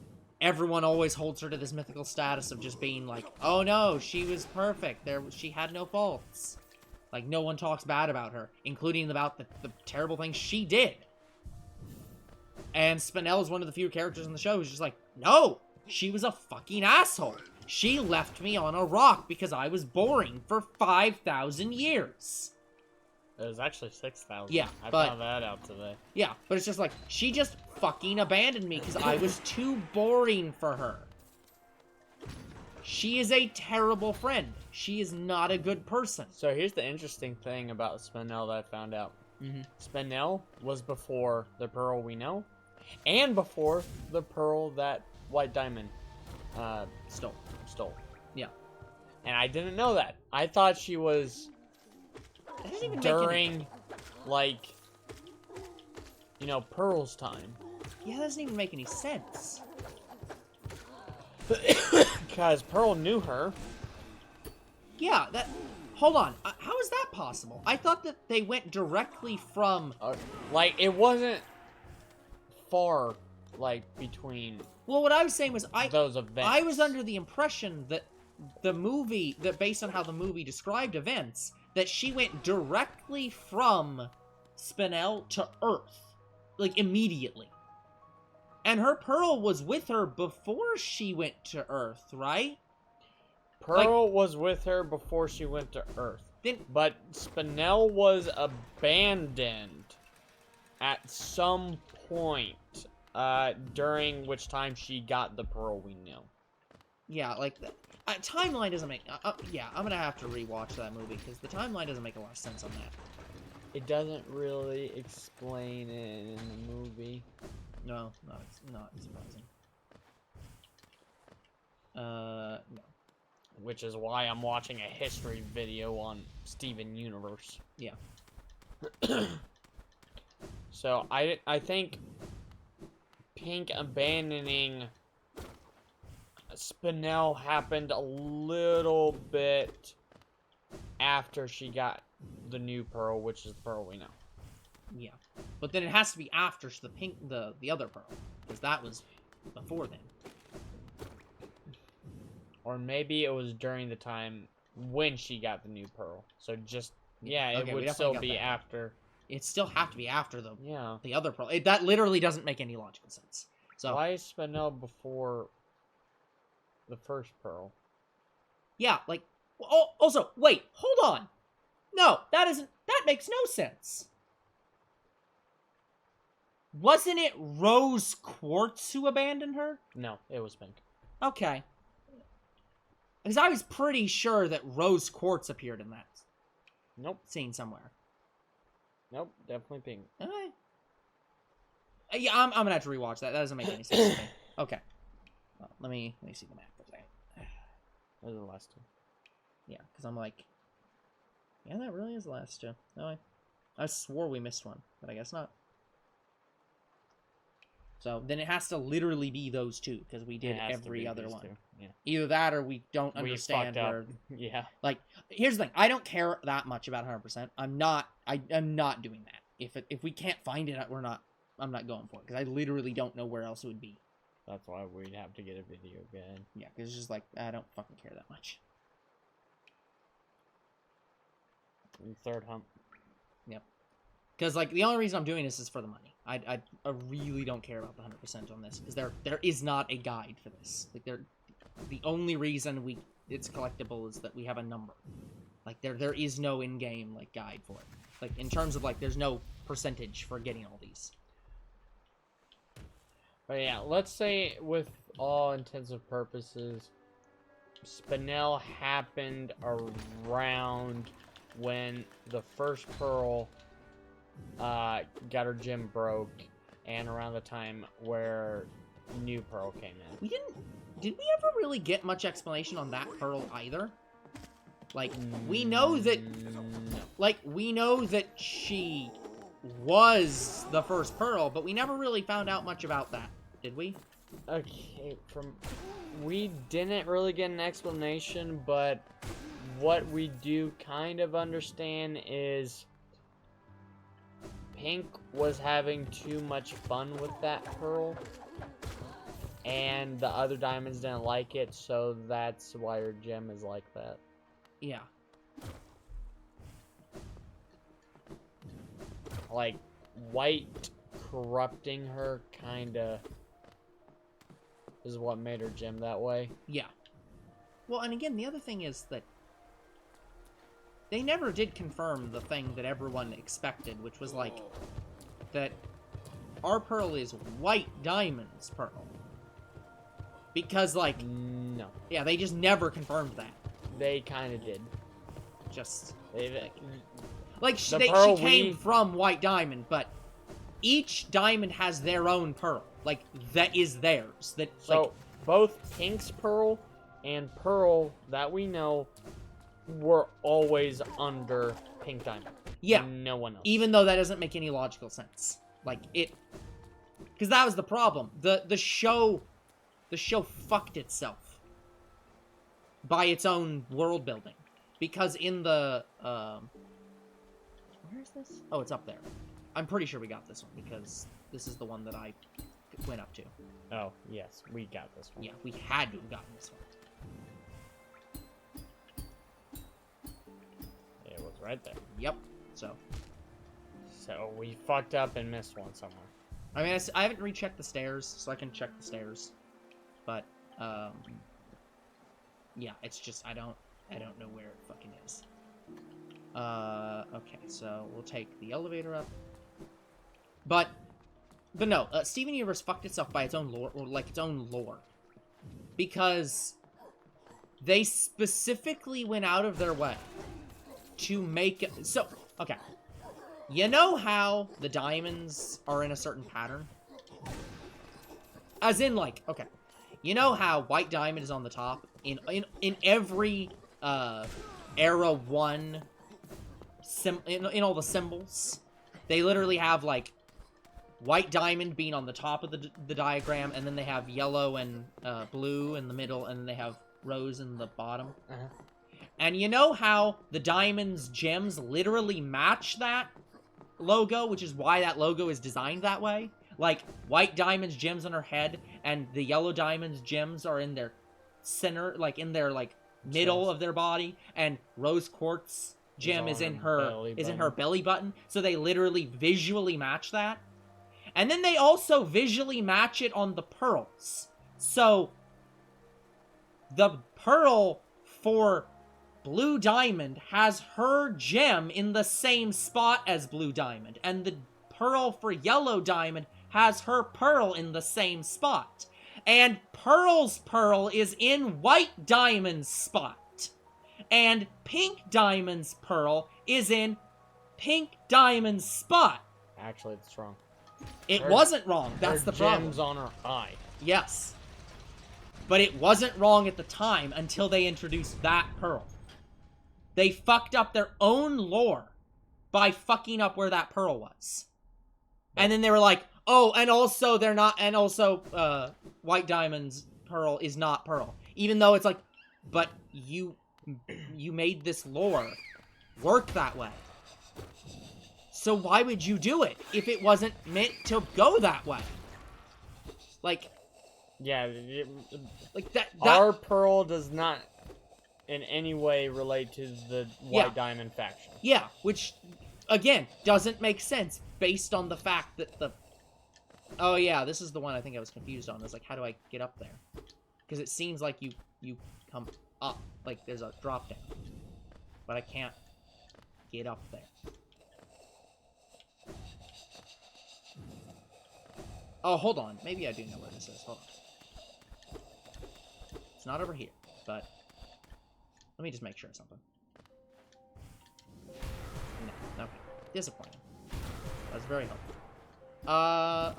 everyone always holds her to this mythical status of just being like, oh no, she was perfect. She had no faults. Like, no one talks bad about her, including about the terrible things she did. And Spinell is one of the few characters in the show who's just like, no, she was a fucking asshole. She left me on a rock because I was boring for 5,000 years. It was actually 6,000. Yeah, I but, found that out today. Yeah, but it's just like, she just fucking abandoned me because I was too boring for her. She is a terrible friend. She is not a good person. So here's the interesting thing about Spinell that I found out. Mm-hmm. Spinell was before the Pearl we know, and before the Pearl that White Diamond stole. Yeah. And I didn't know that. I thought she was That doesn't even during, like, you know, Pearl's time. Yeah, that doesn't even make any sense. Because Pearl knew her. Yeah, hold on. How is that possible? I thought that they went directly from... Like, it wasn't far, like, between... Well, what I was saying was, those events. I was under the impression that the movie, that based on how the movie described events, that she went directly from Spinell to Earth. Like, immediately. And her Pearl was with her before she went to Earth, right? Pearl was with her before she went to Earth. But Spinell was abandoned at some point, during which time she got the Pearl we know. Yeah, like, timeline doesn't make... yeah, I'm gonna have to rewatch that movie, because the timeline doesn't make a lot of sense on that. It doesn't really explain it in the movie. No, it's not surprising. No. Which is why I'm watching a history video on Steven Universe. Yeah. So, I think Pink abandoning Spinell happened a little bit after she got the new Pearl, which is the Pearl we know. Yeah. But then it has to be after the other Pearl, because that was before then. Or maybe it was during the time when she got the new Pearl. So just, yeah, Okay, it would still be after. It still have to be after the other Pearl. That literally doesn't make any logical sense. So why is Spinell before the first Pearl? Yeah, like, also, wait, hold on. No, that makes no sense. Wasn't it Rose Quartz who abandoned her? No, it was Pink. Okay. Because I was pretty sure that Rose Quartz appeared in that scene somewhere. Nope, definitely Pink. Okay. Yeah, I'm gonna have to rewatch that. That doesn't make any sense to me. Okay. Well, let me see the map for a second. Those are the last two. Yeah, because I'm like, yeah, that really is the last two. No, I swore we missed one, but I guess not. So then it has to literally be those two, because we did every other one. Yeah. Either that or we don't understand where... Yeah. Like, here's the thing. I don't care that much about 100%. I'm not doing that. If we can't find it, I'm not going for it, because I literally don't know where else it would be. That's why we'd have to get a video again. Yeah, because it's just like, I don't fucking care that much. Third hump. Yep. Because, like, the only reason I'm doing this is for the money. I really don't care about the 100% on this, because there is not a guide for this. Like, the only reason it's collectible is that we have a number. Like, there is no in-game, like, guide for it. Like, in terms of, like, there's no percentage for getting all these. But yeah, let's say, with all intensive purposes, Spinell happened around when the first Pearl got her gem broke, and around the time where new Pearl came in. Did we ever really get much explanation on that Pearl either? Like, we know that... No. Like, we know that she was the first Pearl, but we never really found out much about that, did we? Okay, from we didn't really get an explanation, but what we do kind of understand is Pink was having too much fun with that pearl, and the other diamonds didn't like it, so that's why her gem is like that. Yeah. Like, white corrupting her kinda is what made her gem that way. Yeah. Well, and again, the other thing is that they never did confirm the thing that everyone expected, which was like that our pearl is white diamond's pearl. Because, like, no. Yeah, they just never confirmed that. They kind of did. Just like she came from white diamond, but each diamond has their own pearl. Like, that is theirs. That so like, both Pink's pearl and pearl that we know were always under Pink Diamond. yeah, No one else. even though that doesn't make any logical sense. Like, it, because that was the problem. The show fucked itself by its own world building. Because in the where is this? Oh, it's up there. I'm pretty sure we got this one because this is the one that I went up to. Oh, yes, we got this one. Yeah, we had to have gotten this one. It was right there. Yep. So we fucked up and missed one somewhere. I mean, I haven't rechecked the stairs, so I can check the stairs. But yeah, it's just I don't know where it fucking is. Okay, so we'll take the elevator up. But no, Steven Universe fucked itself by its own lore, or like its own lore. Because they specifically went out of their way to make it... So, okay. You know how the diamonds are in a certain pattern? As in, like, okay. You know how white diamond is on the top? In every, Era 1... in all the symbols, they literally have, like, white diamond being on the top of the diagram, and then they have yellow and blue in the middle, and then they have rose in the bottom. Uh-huh. And you know how the diamond's gems literally match that logo, which is why that logo is designed that way? Like, white diamond's gems on her head, and the yellow diamond's gems are in their center, like, in their, like, middle of their body, and rose quartz gem is in her belly button. So they literally visually match that. And then they also visually match it on the pearls. So the pearl for Blue Diamond has her gem in the same spot as Blue Diamond, and the pearl for Yellow Diamond has her pearl in the same spot. And Pearl's pearl is in White Diamond's spot. And Pink Diamond's pearl is in Pink Diamond's spot. Actually, it's wrong. It wasn't wrong. That's the problem. Gems on her eye. Yes. But it wasn't wrong at the time until they introduced that pearl. They fucked up their own lore by fucking up where that pearl was. And then they were like, oh, and also they're not, and also White Diamond's pearl is not pearl. Even though it's like, but you made this lore work that way. So why would you do it if it wasn't meant to go that way? Like, yeah, like that our pearl does not in any way relate to the White Diamond faction. Yeah, which again doesn't make sense based on the fact that the... Oh yeah, this is the one I think I was confused on. It's like, how do I get up there? Because it seems like you come up, like there's a drop down, but I can't get up there. Oh, hold on. Maybe I do know where this is. Hold on. It's not over here, but let me just make sure of something. No. Okay. Disappointing. That was very helpful.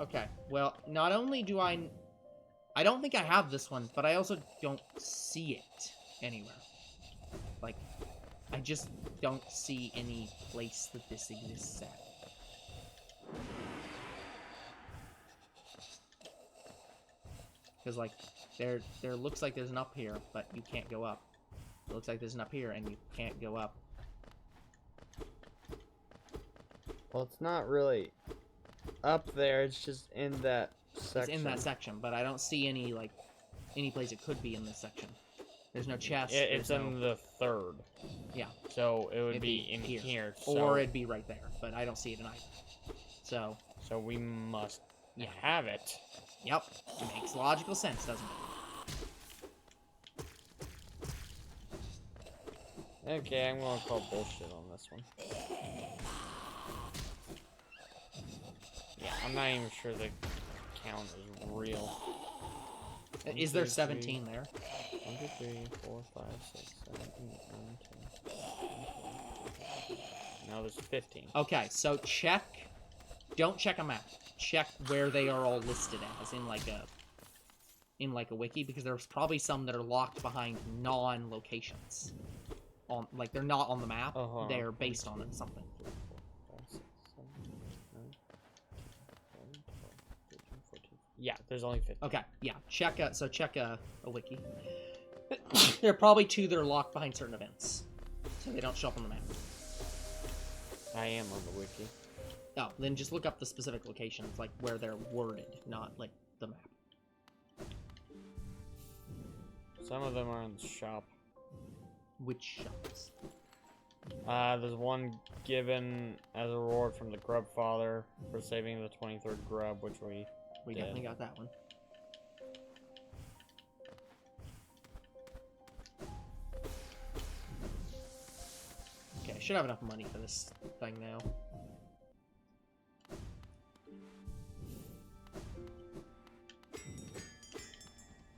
Okay. Well, not only do I don't think I have this one, but I also don't see it anywhere. Like, I just don't see any place that this exists at. Because, like, there looks like there's an up here, but you can't go up. It looks like there's an up here, and you can't go up. Well, it's not really up there. It's just in that section. It's in that section, but I don't see any, like, any place it could be in this section. There's no chest. It's in the third. Yeah. So it would be in here. Or it'd be right there, but I don't see it in either. So we must have it. Yep. It makes logical sense, doesn't it? Okay, I'm gonna call bullshit on this one. Yeah, I'm not even sure the count is real. Is there 17 there? 1, 2, 3, 4, 5, 6, 7, 8, 9, 10, 11, 12. No, there's 15. Okay, so check. Don't check a map. Check where they are all listed as in like a wiki, because there's probably some that are locked behind non-locations. Like they're not on the map. They're based on something. 3, 4, 5, 6, 7, 8, 9, 10, 11, 12, 13, 14. Yeah, there's only 15. Okay, yeah. Check a wiki. There are probably 2 that are locked behind certain events, so they don't show up on the map. I am on the wiki. Oh, then just look up the specific locations, like where they're worded, not like the map. Some of them are in the shop. Which shops? There's one given as a reward from the Grub Father for saving the 23rd grub, which we did. Definitely got that one. Okay, I should have enough money for this thing now.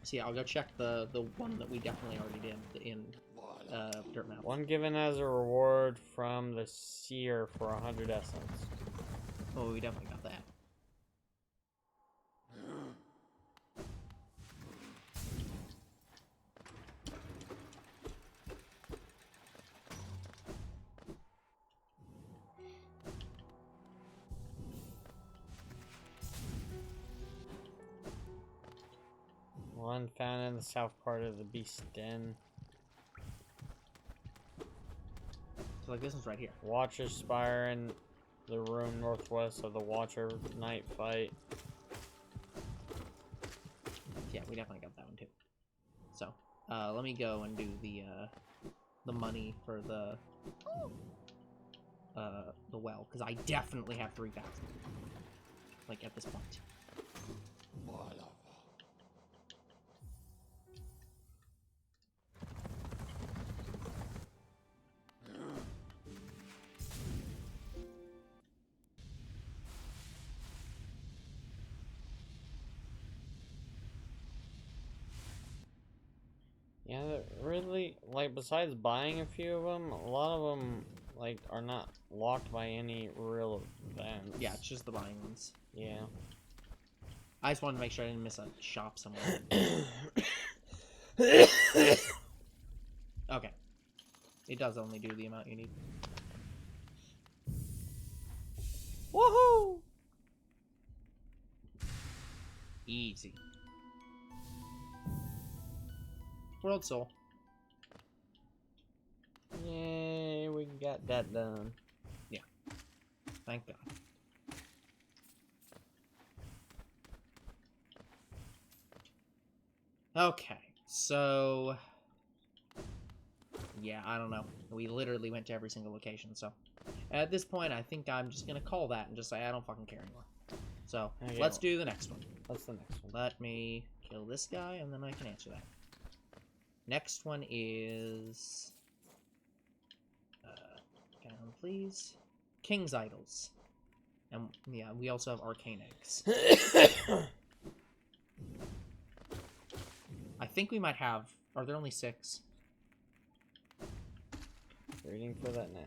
So yeah, I'll go check the one that we definitely already did in Dirt Map. One given as a reward from the Seer for 100 essence. Oh, we definitely got that. One found in the south part of the Beast Den. So like this one's right here. Watcher's Spire in the room northwest of the Watcher Night fight. Yeah, we definitely got that one too. So, let me go and do the money for the well, because I definitely have 3,000. Like at this point. Yeah, really, like, besides buying a few of them, a lot of them, like, are not locked by any real events. Yeah, it's just the buying ones. Yeah. I just wanted to make sure I didn't miss a shop somewhere. Okay. It does only do the amount you need. Woohoo! Easy. World Soul. Yay, we got that done. Yeah. Thank God. Okay, so... yeah, I don't know. We literally went to every single location, so... at this point, I think I'm just gonna call that and just say I don't fucking care anymore. So, Okay, let's do the next one. What's the next one? Let me kill this guy, and then I can answer that. Next one is... down, please. King's Idols. And, yeah, we also have Arcane Eggs. I think we might have... are there only 6? Reading for that now.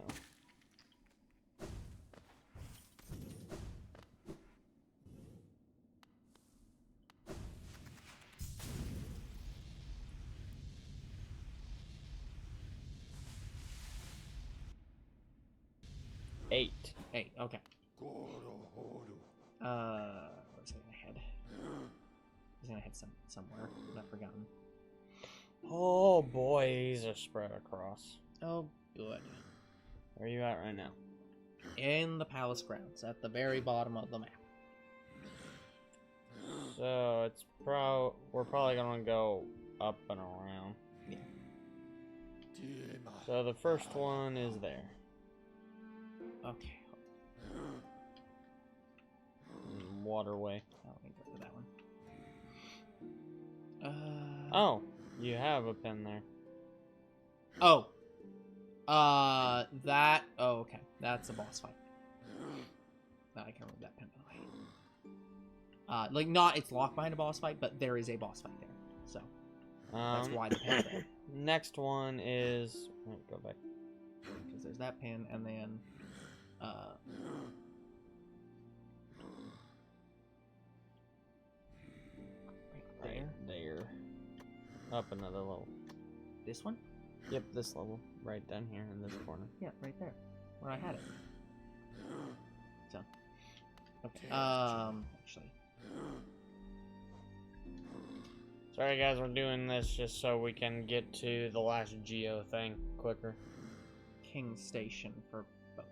Eight. 8, okay. Where's it ahead? He's gonna hit somewhere. I've forgotten. Oh boy, these are spread across. Oh, good. Where are you at right now? In the palace grounds, at the very bottom of the map. So it's we're probably gonna go up and around. Yeah. So the first one is there. Okay. Waterway. Let me go to that one. Oh, you have a pin there. Oh. That. Oh, okay. That's a boss fight. I can remove that pin by the way. Like, not it's locked behind a boss fight, but there is a boss fight there. So, that's why the pin's there. Next one is... oh, go back. Because there's that pin, and then... right there. Up another level. This one? Yep, this level. Right down here in this corner. Yeah, right there. Where I had it. So. Okay. Actually. Sorry guys, we're doing this just so we can get to the last Geo thing quicker. King Station for both.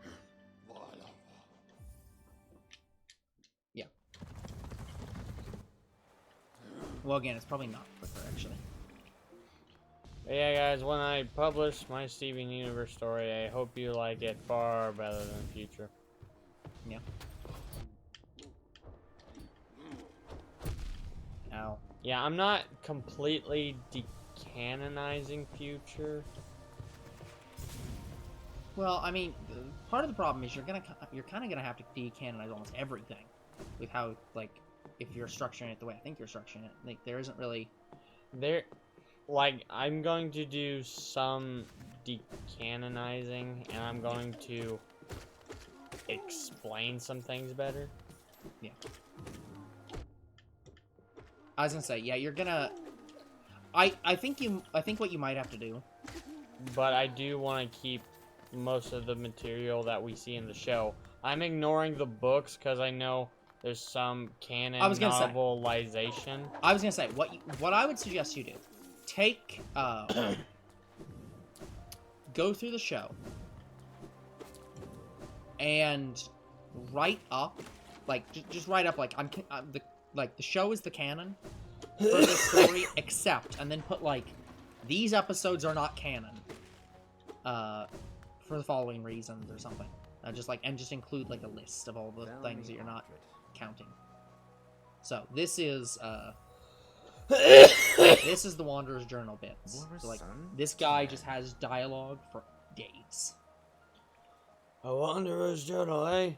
Yeah. Well, again, it's probably not quicker, actually. But yeah, guys, when I publish my Steven Universe story, I hope you like it far better than Future. Yeah. Ow. Yeah, I'm not completely decanonizing Future. Well, I mean, part of the problem is you're kind of gonna have to decanonize almost everything, with how, like, if you're structuring it the way I think you're structuring it. Like, there isn't really like, I'm going to do some decanonizing, and I'm going to explain some things better. Yeah. I was gonna say, yeah, you're gonna. I think what you might have to do. But I do want to keep most of the material that we see in the show. I'm ignoring the books because I know there's some canon novelization. I was gonna say what I would suggest you do. Take go through the show and write up, like just write up like the show is the canon for the story, except, and then put like these episodes are not canon for the following reasons or something. Just include like a list of all the things that you're not counting. So this is this is the Wanderer's Journal bits. So, like, this guy just has dialogue for days. A Wanderer's Journal, eh?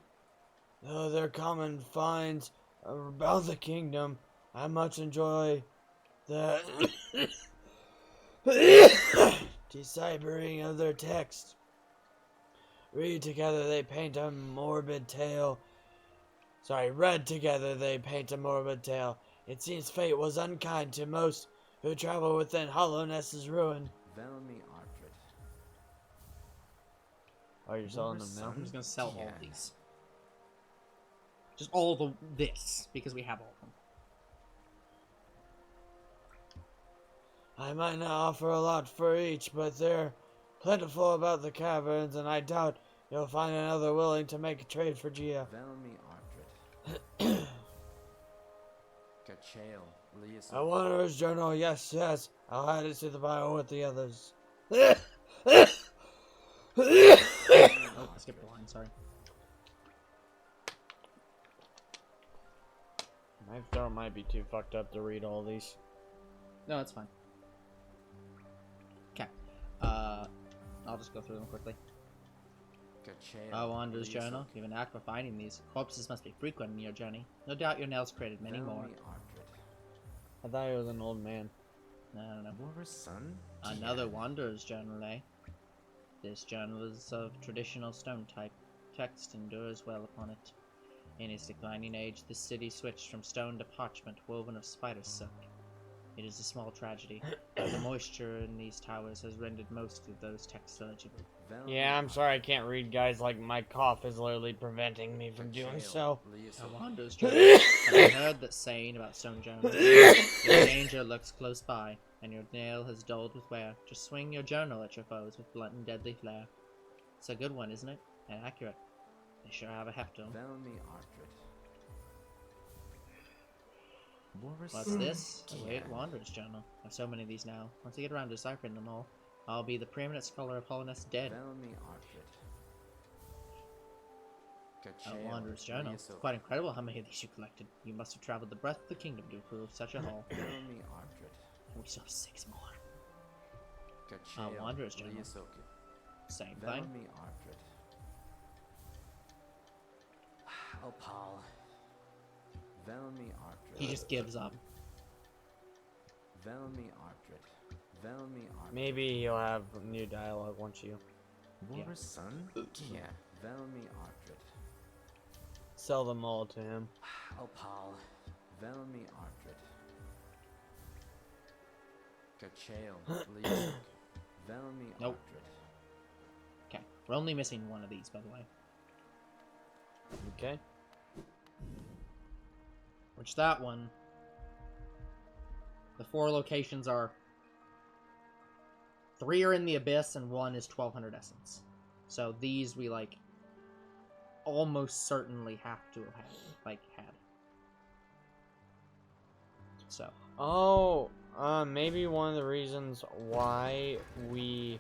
Though their common finds about the kingdom, I much enjoy the deciphering of their text. Read together, they paint a morbid tale. Read together, they paint a morbid tale. It seems fate was unkind to most who travel within Hollownest's ruin. Oh, you're selling them now? I'm just gonna sell all of these. Just all of this, because we have all of them. I might not offer a lot for each, but they're plentiful about the caverns, and I doubt you'll find another willing to make a trade for Gia. A Wanderer's Journal, yes, yes. I'll add it to the bio with the others. Oh, I skipped a line, sorry. My throat might be too fucked up to read all these. No, it's fine. Okay. I'll just go through them quickly. Wanderer's Journal. You have an knack for finding these. Corpses must be frequent in your journey. No doubt your nails created many more. I thought he was an old man. No. Another Wanderer's Journal, eh? This journal is of traditional stone type. Text endures well upon it. In its declining age, this city switched from stone to parchment woven of spider silk. It is a small tragedy. The moisture in these towers has rendered most of those texts illegible. Yeah, I'm sorry I can't read, guys. Like, my cough is literally preventing me from doing so. Wanderer's Journal. Have you heard that saying about stone journals? If danger lurks close by, and your nail has dulled with wear, just swing your journal at your foes with blunt and deadly flare. It's a good one, isn't it? And accurate. They sure have a heft to them. What's this? Wait, Wanderer's Journal. I have so many of these now. Once I get around to deciphering them all, I'll be the preeminent scholar of Hollownest dead. A Wanderer's Journal. It's quite incredible how many of these you collected. You must have traveled the breadth of the kingdom to approve such a haul. We still have 6 more. A Wanderer's Journal. Same thing. He just gives up. Maybe he'll have new dialogue once you sell them all to him. Nope. Okay, we're only missing one of these, by the way. Okay. Which that one, the 4 locations are 3 are in the Abyss and 1 is 1200 Essence. So these we like almost certainly have to have had. So. Oh, maybe one of the reasons why we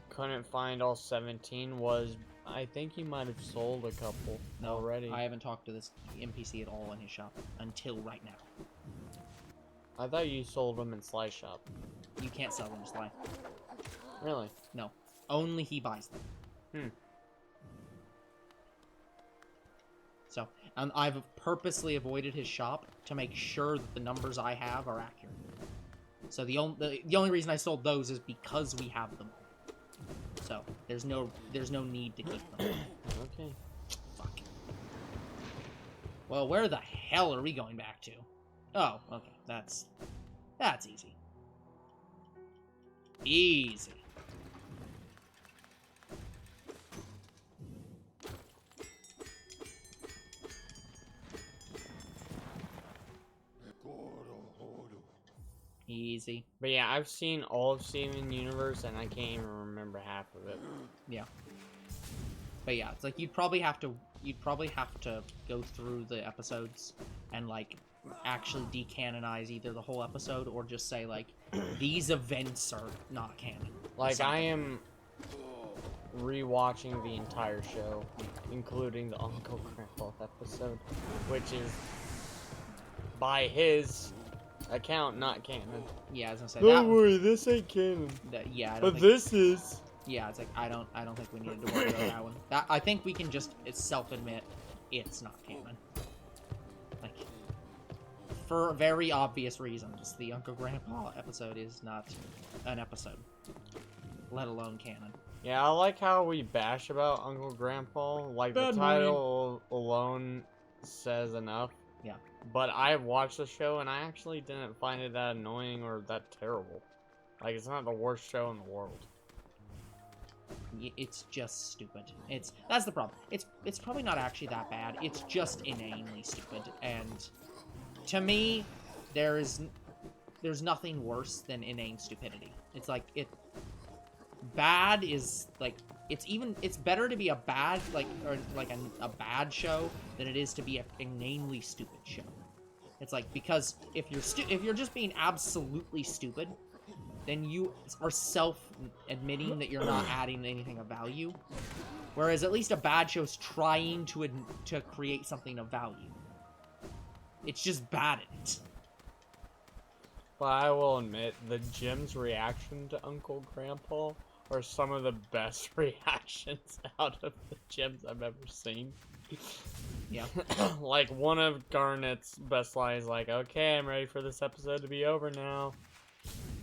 couldn't find all 17 was I think he might have sold a couple already. I haven't talked to this NPC at all in his shop until right now. I thought you sold them in Sly Shop. You can't sell them in Sly. Really? No. Only he buys them. So, and I've purposely avoided his shop to make sure that the numbers I have are accurate. So the only reason I sold those is because we have them. So there's no need to keep them. Okay. Fuck. Well, where the hell are we going back to? Oh, okay. That's easy. Easy. Easy. But yeah, I've seen all of Steven Universe and I can't even remember half of it. Yeah. But yeah, it's like you'd probably have to go through the episodes and like actually decanonize either the whole episode or just say like these events are not canon. Like I am rewatching the entire show, including the Uncle Grandpa episode, which is by his account not canon. Yeah, I was gonna say don't worry, this ain't canon. Yeah, but this is. Yeah, it's like I don't think we needed to worry about that one. I think we can just self-admit it's not canon. Like for very obvious reasons, the Uncle Grandpa episode is not an episode, let alone canon. Yeah, I like how we bash about Uncle Grandpa. Like the title alone says enough. Yeah. But I watched the show and I actually didn't find it that annoying or that terrible. Like it's not the worst show in the world. It's just stupid. That's the problem. It's probably not actually that bad. It's just inanely stupid. And to me, there's nothing worse than inane stupidity. It's like bad is like it's better to be a bad a bad show than it is to be an inanely stupid show. It's like because if you're just being absolutely stupid, then you are self-admitting that you're not adding anything of value. Whereas at least a bad show's trying to create something of value. It's just bad at it. But I will admit, the Jim's reaction to Uncle Grandpa are some of the best reactions out of the Jims I've ever seen. Yeah. Like, one of Garnet's best lines, like, okay, I'm ready for this episode to be over now.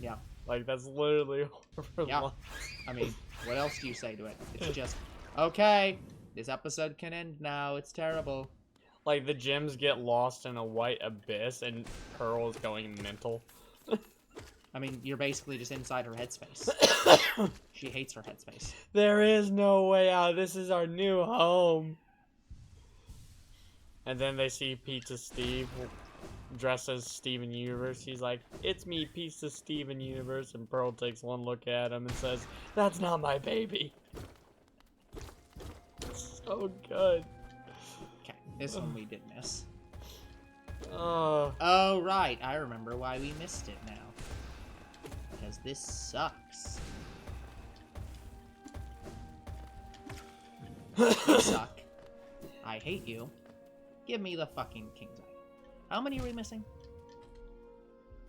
Yeah. Like, that's literally over. Yeah. I mean, what else do you say to it? It's just, okay, this episode can end now, it's terrible. Like, the gems get lost in a white abyss, and Pearl is going mental. I mean, you're basically just inside her headspace. She hates her headspace. There is no way out. This is our new home. And then they see Pizza Steve dressed as Steven Universe. He's like, "It's me, Pizza Steven Universe." And Pearl takes one look at him and says, "That's not my baby." So good. Okay, this one we did miss. Oh. Oh, right. I remember why we missed it now. Because this sucks. You suck. I hate you. Give me the fucking King's Eye. How many are we missing?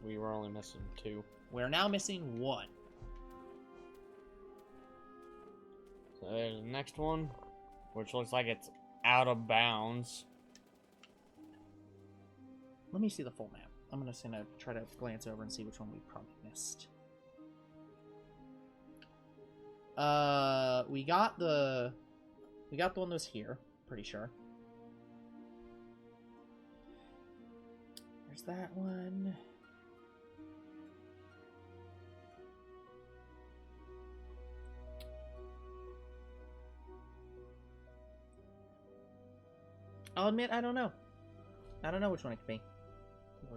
We were only missing 2. We're now missing 1. So there's the next one, which looks like it's out of bounds. Let me see the full map. I'm just gonna try to glance over and see which one we probably missed. We got the one that was here, pretty sure. There's that one. I'll admit, I don't know. I don't know which one it could be.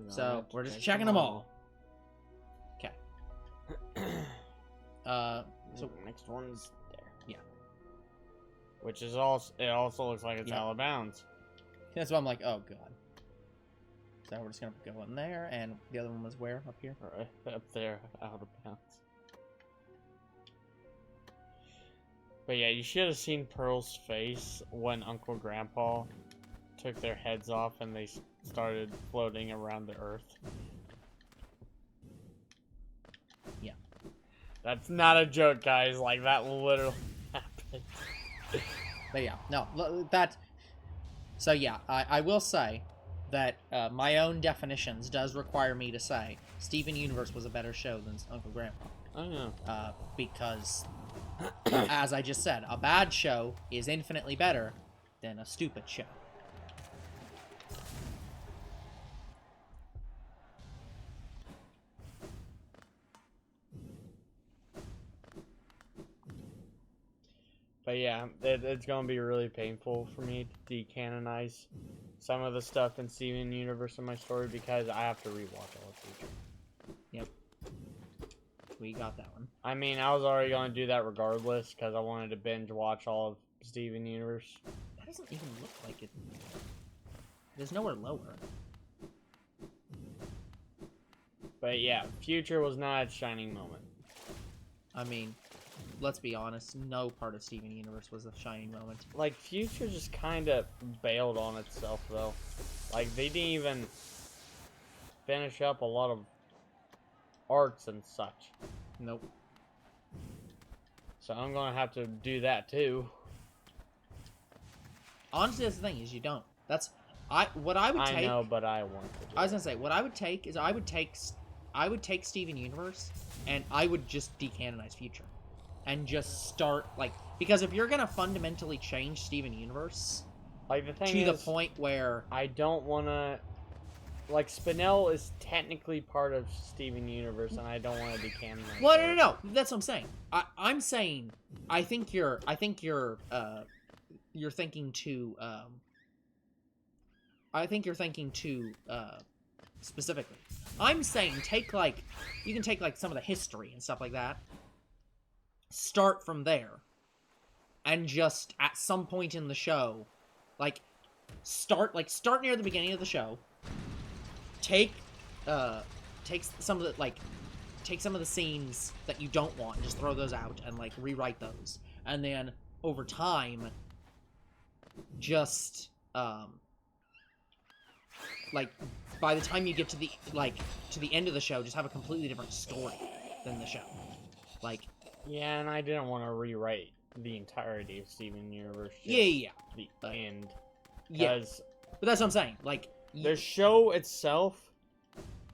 So, we're just checking them all. Okay. So the next one's there. Yeah. Which is also, it also looks like it's Yeah. out of bounds. That's why I'm like, oh god. So we're just gonna go in there, and the other one was where? Up here? Right up there, out of bounds. But yeah, you should have seen Pearl's face when Uncle Grandpa took their heads off and they started floating around the earth. Yeah. That's not a joke, guys. Like, that literally happened. But yeah, no, that... So yeah, I will say that my own definitions does require me to say Steven Universe was a better show than Uncle Grandpa. I know. Because, as I just said, a bad show is infinitely better than a stupid show. But yeah, it's gonna be really painful for me to decanonize some of the stuff in Steven Universe in my story because I have to rewatch all of Future. Yep. We got that one. I mean, I was already gonna do that regardless because I wanted to binge watch all of Steven Universe. That doesn't even look like it. There's nowhere lower. But yeah, Future was not a shining moment. I mean, let's be honest, no part of Steven Universe was a shining moment. Like, Future just kind of bailed on itself, though. Like, they didn't even finish up a lot of arcs and such. Nope. So I'm gonna have to do that, too. Honestly, that's the thing, is you don't. That's... what I would take... I know, but I want to do I was gonna say, what I would take is I would take Steven Universe, and I would just decanonize Future. And just start, like... Because if you're gonna fundamentally change Steven Universe... Like, the thing to is, the point where... I don't wanna... Like, Spinel is technically part of Steven Universe, and I don't want to decanonize. Well, no. That's what I'm saying. I'm saying... I think you're thinking too... I think you're thinking too... specifically. I'm saying take, like... You can take, like, some of the history and stuff like that. Start from there. And just, at some point in the show... Start near the beginning of the show. Take some of the scenes that you don't want, and just throw those out and like rewrite those, and then over time, just like by the time you get to the end of the show, just have a completely different story than the show. Like, yeah, and I didn't want to rewrite the entirety of Steven Universe. Yeah. The end. Yeah, but that's what I'm saying. Like, the show itself,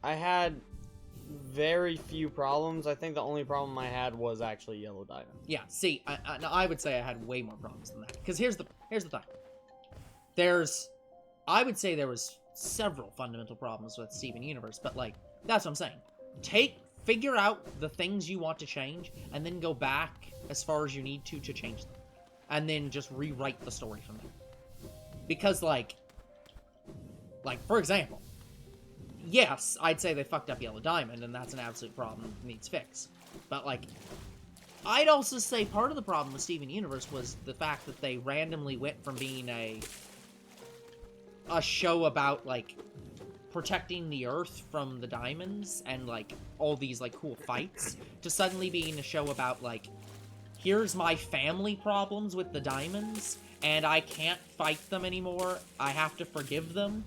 I had very few problems. I think the only problem I had was actually Yellow Diamond. Yeah, see, I would say I had way more problems than that. Because here's the thing. I would say there was several fundamental problems with Steven Universe, but like, that's what I'm saying. Figure out the things you want to change, and then go back as far as you need to change them. And then just rewrite the story from there. Because like, for example, yes, I'd say they fucked up Yellow Diamond, and that's an absolute problem that needs fix. But like, I'd also say part of the problem with Steven Universe was the fact that they randomly went from being a show about, like, protecting the Earth from the diamonds and, like, all these, like, cool fights, to suddenly being a show about, like, here's my family problems with the diamonds, and I can't fight them anymore, I have to forgive them.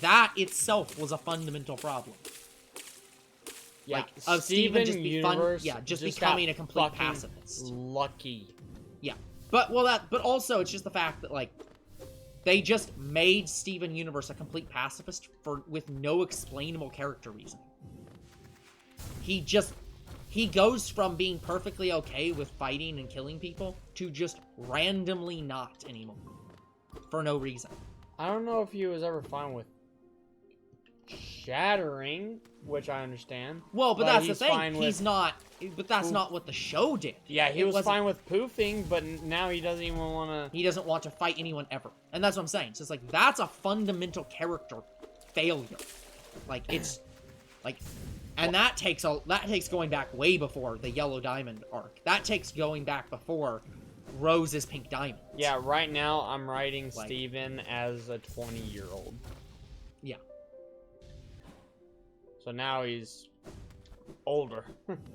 That itself was a fundamental problem. Yeah, like, of Steven just Universe just becoming a complete pacifist. Lucky. Yeah. But also it's just the fact that, like, they just made Steven Universe a complete pacifist with no explainable character reasoning. He goes from being perfectly okay with fighting and killing people to just randomly not anymore. For no reason. I don't know if he was ever fine with shattering, which I understand. Well, but that's the thing. He's not... But that's not what the show did. Yeah, he was fine with poofing, but now he doesn't even want to... He doesn't want to fight anyone ever. And that's what I'm saying. So it's like, that's a fundamental character failure. Like, it's... Like... And that takes going back way before the Yellow Diamond arc. That takes going back before Rose's Pink Diamond. Yeah, right now I'm writing Steven as a 20-year-old. Yeah. So now he's older.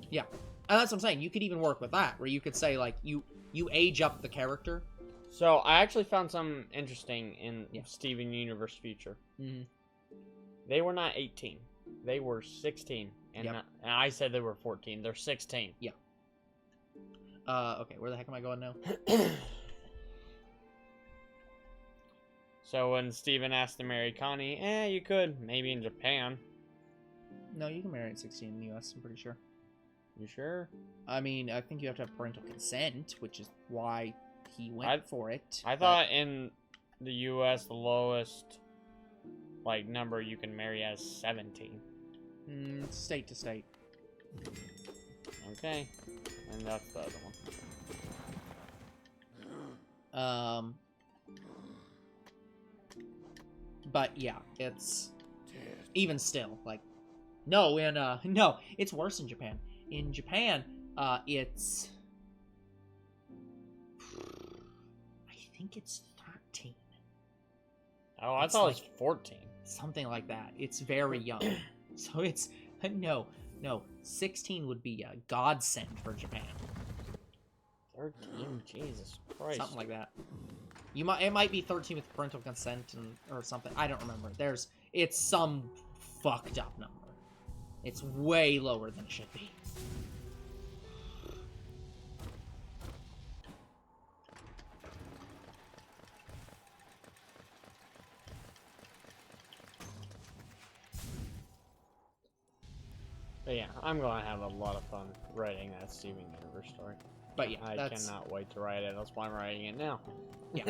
Yeah. And that's what I'm saying. You could even work with that, where you could say, like, you age up the character. So I actually found something interesting in Steven Universe Future. Mm-hmm. They were not 18. They were 16. And I said they were 14. They're 16. Yeah. Okay, where the heck am I going now? So when Steven asked to marry Connie, you could. Maybe in Japan. No, you can marry at 16 in the US, I'm pretty sure. You sure? I mean, I think you have to have parental consent, which is why he went for it. I thought in the US, the lowest, like, number you can marry as 17. State to state. Okay. And that's the other one. But yeah, it's... Even still, like... No, no, it's worse in Japan. In Japan, it's... I think it's 13. Oh, I thought it was 14. Something like that. It's very young. So it's... No, 16 would be a godsend for Japan. 13? Jesus Christ. Something like that. It might be 13 with parental consent or something. I don't remember. It's some fucked up number. It's way lower than it should be. But yeah, I'm gonna have a lot of fun writing that Steven Universe story. But yeah, I cannot wait to write it. That's why I'm writing it now. Yeah,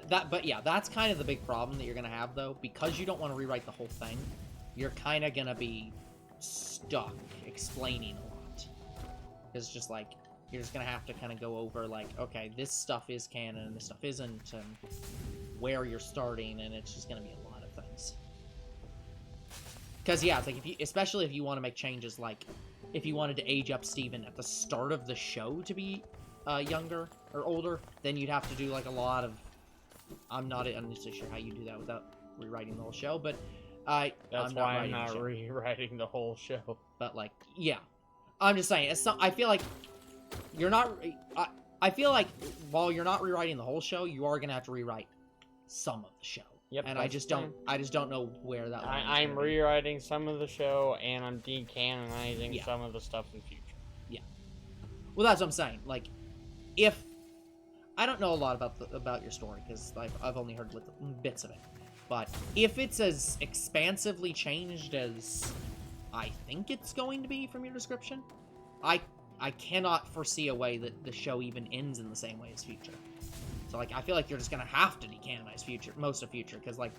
but yeah, that's kind of the big problem that you're gonna have though, because you don't want to rewrite the whole thing. You're kind of gonna be stuck explaining a lot. It's just like you're just gonna have to kind of go over like, okay, this stuff is canon and this stuff isn't, and where you're starting, and it's just gonna be a lot of things. Because yeah, it's like especially if you want to make changes, like if you wanted to age up Steven at the start of the show to be younger or older, then you'd have to do like a lot of... I'm not necessarily sure how you do that without rewriting the whole show, but that's why I'm not rewriting the whole show. But like, yeah, I'm just saying. I feel like you're not. I feel like while you're not rewriting the whole show, you are gonna have to rewrite some of the show. Yep, and I just don't know where that. I'm rewriting some of the show, and I'm decanonizing some of the stuff in future. Yeah. Well, that's what I'm saying. Like, if I don't know a lot about your story because I've only heard bits of it, but if it's as expansively changed as I think it's going to be from your description, I cannot foresee a way that the show even ends in the same way as Future. So, like, I feel like you're just gonna have to decanonize most of Future, because, like,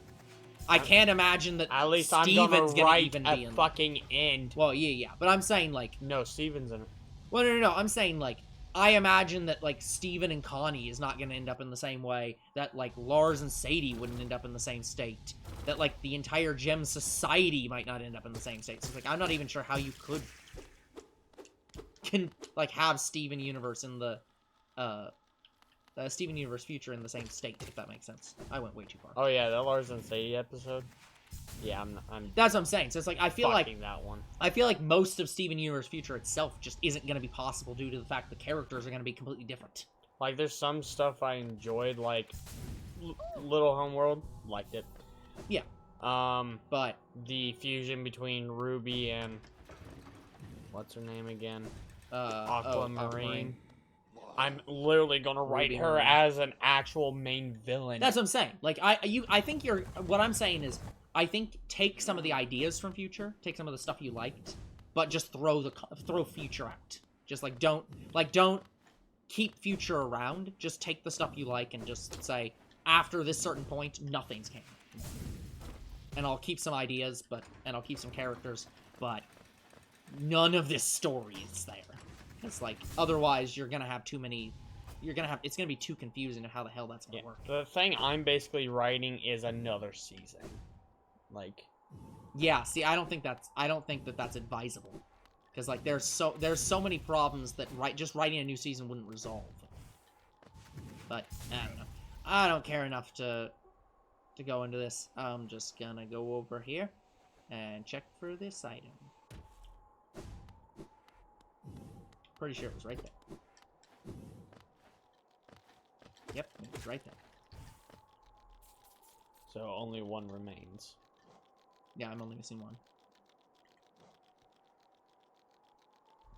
I can't imagine that At least Steven's I'm gonna write even a be in fucking end. Well, yeah. But I'm saying, like... No, Steven's in it. Well, no. I'm saying, like, I imagine that, like, Steven and Connie is not gonna end up in the same way. That, like, Lars and Sadie wouldn't end up in the same state. That, like, the entire Gem Society might not end up in the same state. So, it's like, I'm not even sure how you could... like, have Steven Universe in the... Steven Universe Future in the same state, if that makes sense. I went way too far. Oh yeah, that Lars and Sadie episode. Yeah, I'm That's what I'm saying. So it's like I feel like that one. I feel like most of Steven Universe Future itself just isn't going to be possible due to the fact the characters are going to be completely different. Like, there's some stuff I enjoyed, like Little Homeworld, liked it. Yeah. But the fusion between Ruby and what's her name again? Aquamarine. I'm literally gonna write Ruby her Marine. as an actual main villain. That's what I'm saying. Like I think what I'm saying is I think take some of the ideas from Future, take some of the stuff you liked, but just throw Future out. Just don't keep Future around. Just take the stuff you like and just say after this certain point, nothing's canon. And I'll keep some ideas, and I'll keep some characters, but none of this story is there. It's like, otherwise you're gonna have too many, it's gonna be too confusing of how the hell that's gonna work. The thing I'm basically writing is another season. Like, yeah, see, I don't think that's advisable. Because, like, there's so many problems that just writing a new season wouldn't resolve. But, I don't know. I don't care enough to go into this. I'm just gonna go over here and check for this item. Pretty sure it was right there. Yep, it was right there. So only one remains. Yeah, I'm only missing one.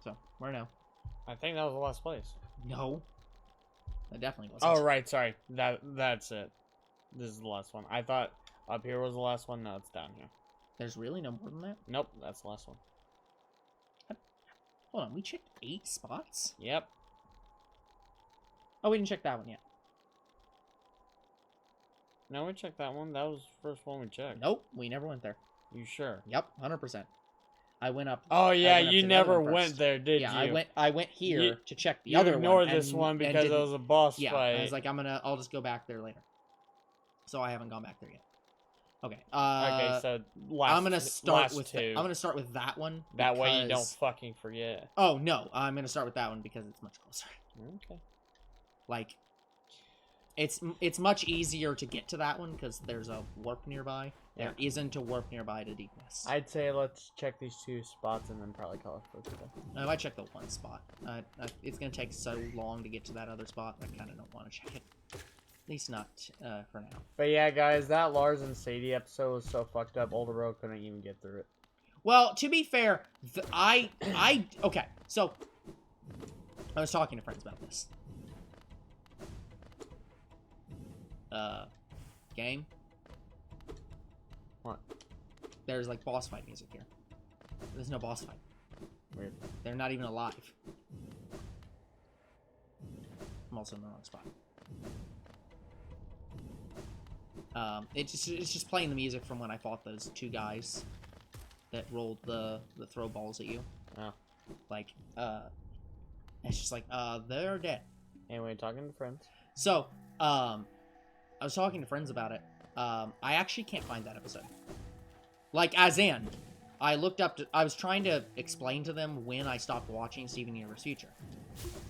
So, where now? I think that was the last place. No. That definitely wasn't. Oh, right, sorry. That's it. This is the last one. I thought up here was the last one. No, it's down here. There's really no more than that? Nope, that's the last one. Hold on, we checked 8 spots? Yep. Oh, we didn't check that one yet. No, we checked that one. That was the first one we checked. Nope, we never went there. You sure? Yep, 100%. I went up. Oh yeah, went up you to the other never one went first. there, did Yeah, you? I went here to check the You other one. ignored this one because it was a boss fight. Yeah, I was like, I'll just go back there later. So I haven't gone back there yet. Okay. Okay, so I'm gonna start with two. I'm gonna start with that one. That way you don't because- fucking forget. Oh no, I'm gonna start with that one because it's much closer. Okay. Like, it's much easier to get to that one because there's a warp nearby. There isn't a warp nearby to Deep Nest. I'd say let's check these 2 spots and then probably call it for today. I might check the one spot. It's gonna take so long to get to that other spot. I kind of don't want to check it. At least not for now. But yeah, guys, that Lars and Sadie episode was so fucked up. Oldero couldn't even get through it. Well, to be fair, okay. So I was talking to friends about this. Game. What? There's like boss fight music here. There's no boss fight. Weird. They're not even alive. I'm also in the wrong spot. It's just playing the music from when I fought those 2 guys that rolled the throw balls at you. Oh. Like, it's just like, they're dead. Anyway, talking to friends. So, I was talking to friends about it. I actually can't find that episode. Like, as in, I was trying to explain to them when I stopped watching Steven Universe Future.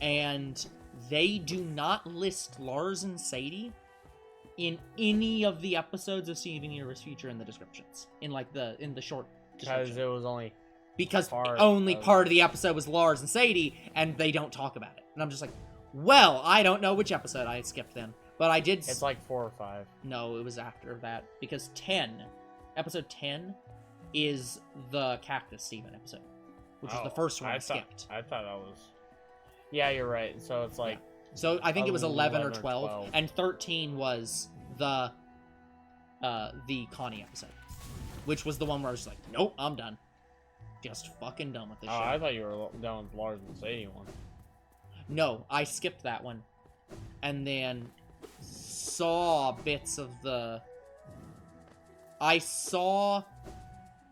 And they do not list Lars and Sadie in any of the episodes of Steven Universe Future in the descriptions. In the short description. Because it was only... Because part of the episode was Lars and Sadie, and they don't talk about it. And I'm just like, well, I don't know which episode I skipped then. But I did... It's like 4 or 5. No, it was after that. Because episode 10 is the Cactus Steven episode. Which is the first one I skipped. I thought that was... Yeah, you're right. So it's like... Yeah. So I think it was 11 or 12. 12. And 13 was the Connie episode. Which was the one where I was like, nope, I'm done. Just fucking done with this shit. I thought you were done with Lars and Sadie one. No, I skipped that one. And then saw bits of the I saw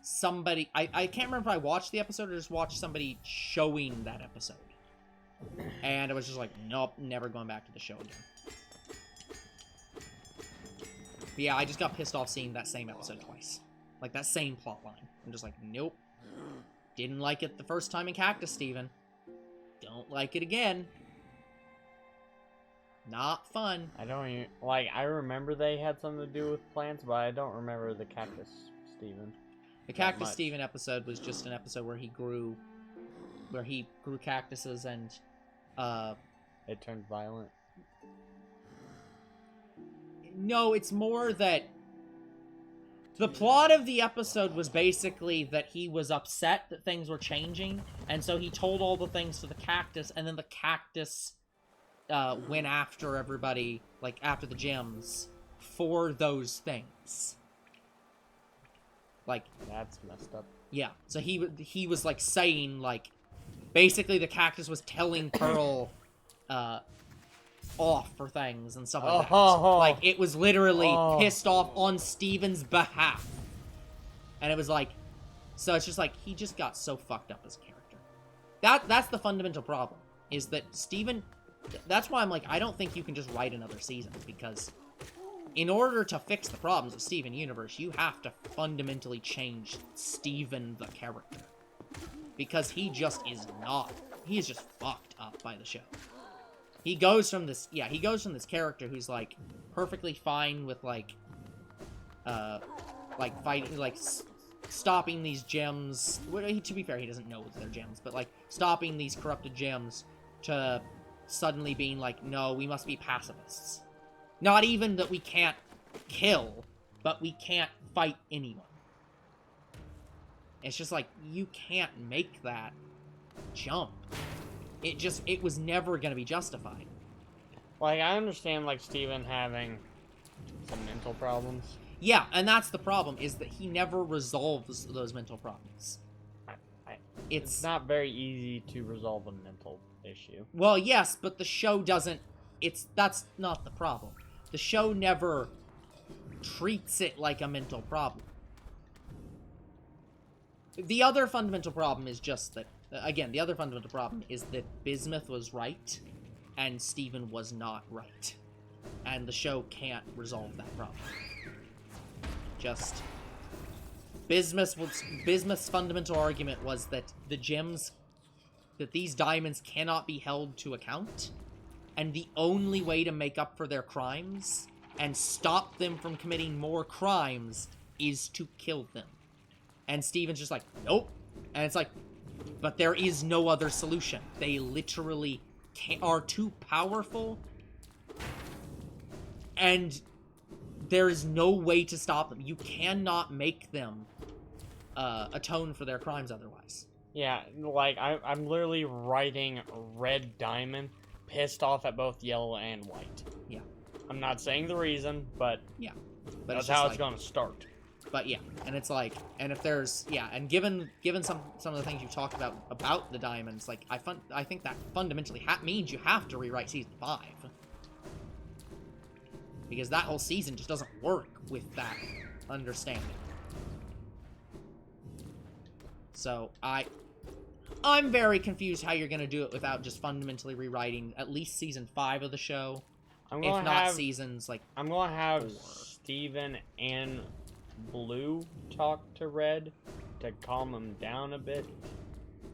somebody... I can't remember if I watched the episode or just watched somebody showing that episode. And I was just like, nope, never going back to the show again. But yeah, I just got pissed off seeing that same episode twice. Like, that same plot line. I'm just like, nope. Didn't like it the first time in Cactus, Steven. Don't like it again. Not fun. I don't even... Like, I remember they had something to do with plants, but I don't remember the Cactus Steven. The Cactus Steven episode was just an episode where he grew cactuses and, It turned violent. No, it's more that the plot of the episode was basically that he was upset that things were changing, and so he told all the things to the cactus, and then the cactus went after everybody, like, after the gems, for those things. Like... That's messed up. Yeah, so he was, like, saying, like... Basically, the cactus was telling Pearl, off for things and stuff like that. Like, it was literally pissed off on Steven's behalf. And it was like... So it's just like, he just got so fucked up as a character. That's the fundamental problem, is that Steven... That's why I'm like, I don't think you can just write another season, because in order to fix the problems of Steven Universe, you have to fundamentally change Steven the character. Because he just is not... He is just fucked up by the show. He goes from this... Yeah, he goes from this character who's, like, perfectly fine with, like fighting, like, stopping these gems... Well, to be fair, he doesn't know they're gems, but, like, stopping these corrupted gems to suddenly being like, no, we must be pacifists. Not even that we can't kill, but we can't fight anyone. It's just like, you can't make that jump. It was never gonna be justified. Like, I understand, like, Steven having some mental problems. Yeah, and that's the problem, is that he never resolves those mental problems. It's not very easy to resolve a mental issue. Well, yes, but the show doesn't... That's not the problem. The show never treats it like a mental problem. The other fundamental problem is just that... Again, the other fundamental problem is that Bismuth was right, and Steven was not right. And the show can't resolve that problem. Just... Bismuth's fundamental argument was that the gems... That these diamonds cannot be held to account, and the only way to make up for their crimes and stop them from committing more crimes is to kill them. And Steven's just like, nope. And it's like, but there is no other solution. They literally are too powerful, and there is no way to stop them. You cannot make them atone for their crimes otherwise. Yeah, like, I'm literally writing Red Diamond pissed off at both yellow and white. Yeah. I'm not saying the reason, but... Yeah. But that's how it's gonna start. But yeah, and it's like, and if there's... Yeah, and given some of the things you talked about the diamonds, like, I think that fundamentally means you have to rewrite Season 5. Because that whole season just doesn't work with that understanding. So, I'm very confused how you're going to do it without just fundamentally rewriting at least Season 5 of the show. If not seasons, like, I'm going to have 4. Steven and Blue talk to Red to calm him down a bit.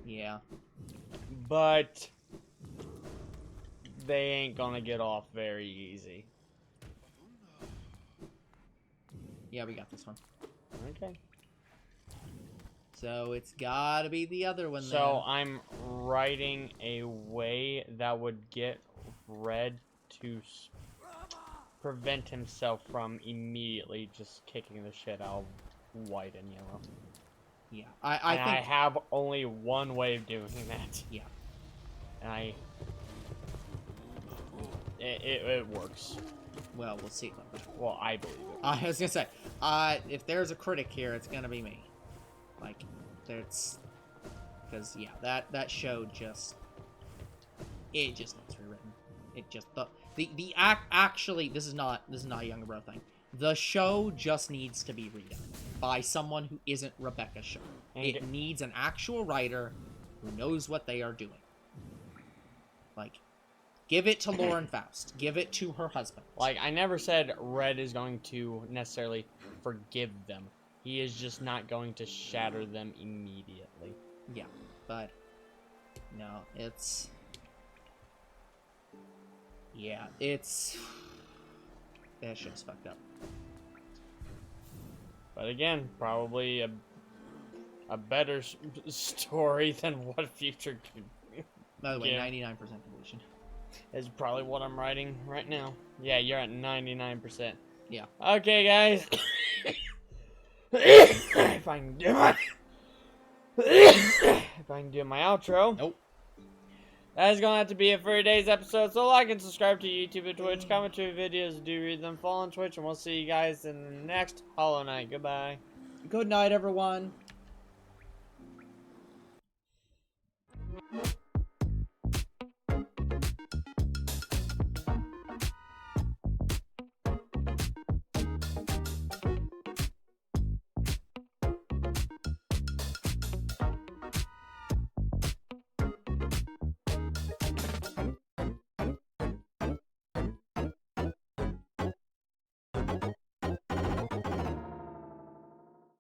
Yeah. But they ain't going to get off very easy. Yeah, we got this one. Okay. So it's gotta be the other one then. So I'm writing a way that would get Red to prevent himself from immediately just kicking the shit out of white and yellow. Yeah, I think... I have only one way of doing that. Yeah. And it works. Well, we'll see about that. Well, I believe it. I was gonna say, if there's a critic here, it's gonna be me. Like, there's... Because, yeah, that show just... It just gets rewritten. It just... Actually, this is not a Younger Bro thing. The show just needs to be redone by someone who isn't Rebecca Shaw. It needs an actual writer who knows what they are doing. Like, give it to Lauren Faust. Give it to her husband. Like, I never said Red is going to necessarily forgive them. He is just not going to shatter them immediately. Yeah, but no, it's... Yeah, it's... That shit's fucked up. But again, probably a better story than what Future could. By the way, 99% completion. Is probably what I'm writing right now. Yeah, you're at 99%. Yeah. Okay, guys. If I can do my outro. Nope. That is going to have to be it for today's episode. So like and subscribe to YouTube and Twitch. Comment to videos. Do read them. Follow on Twitch. And we'll see you guys in the next Hollow Knight. Goodbye. Good night, everyone.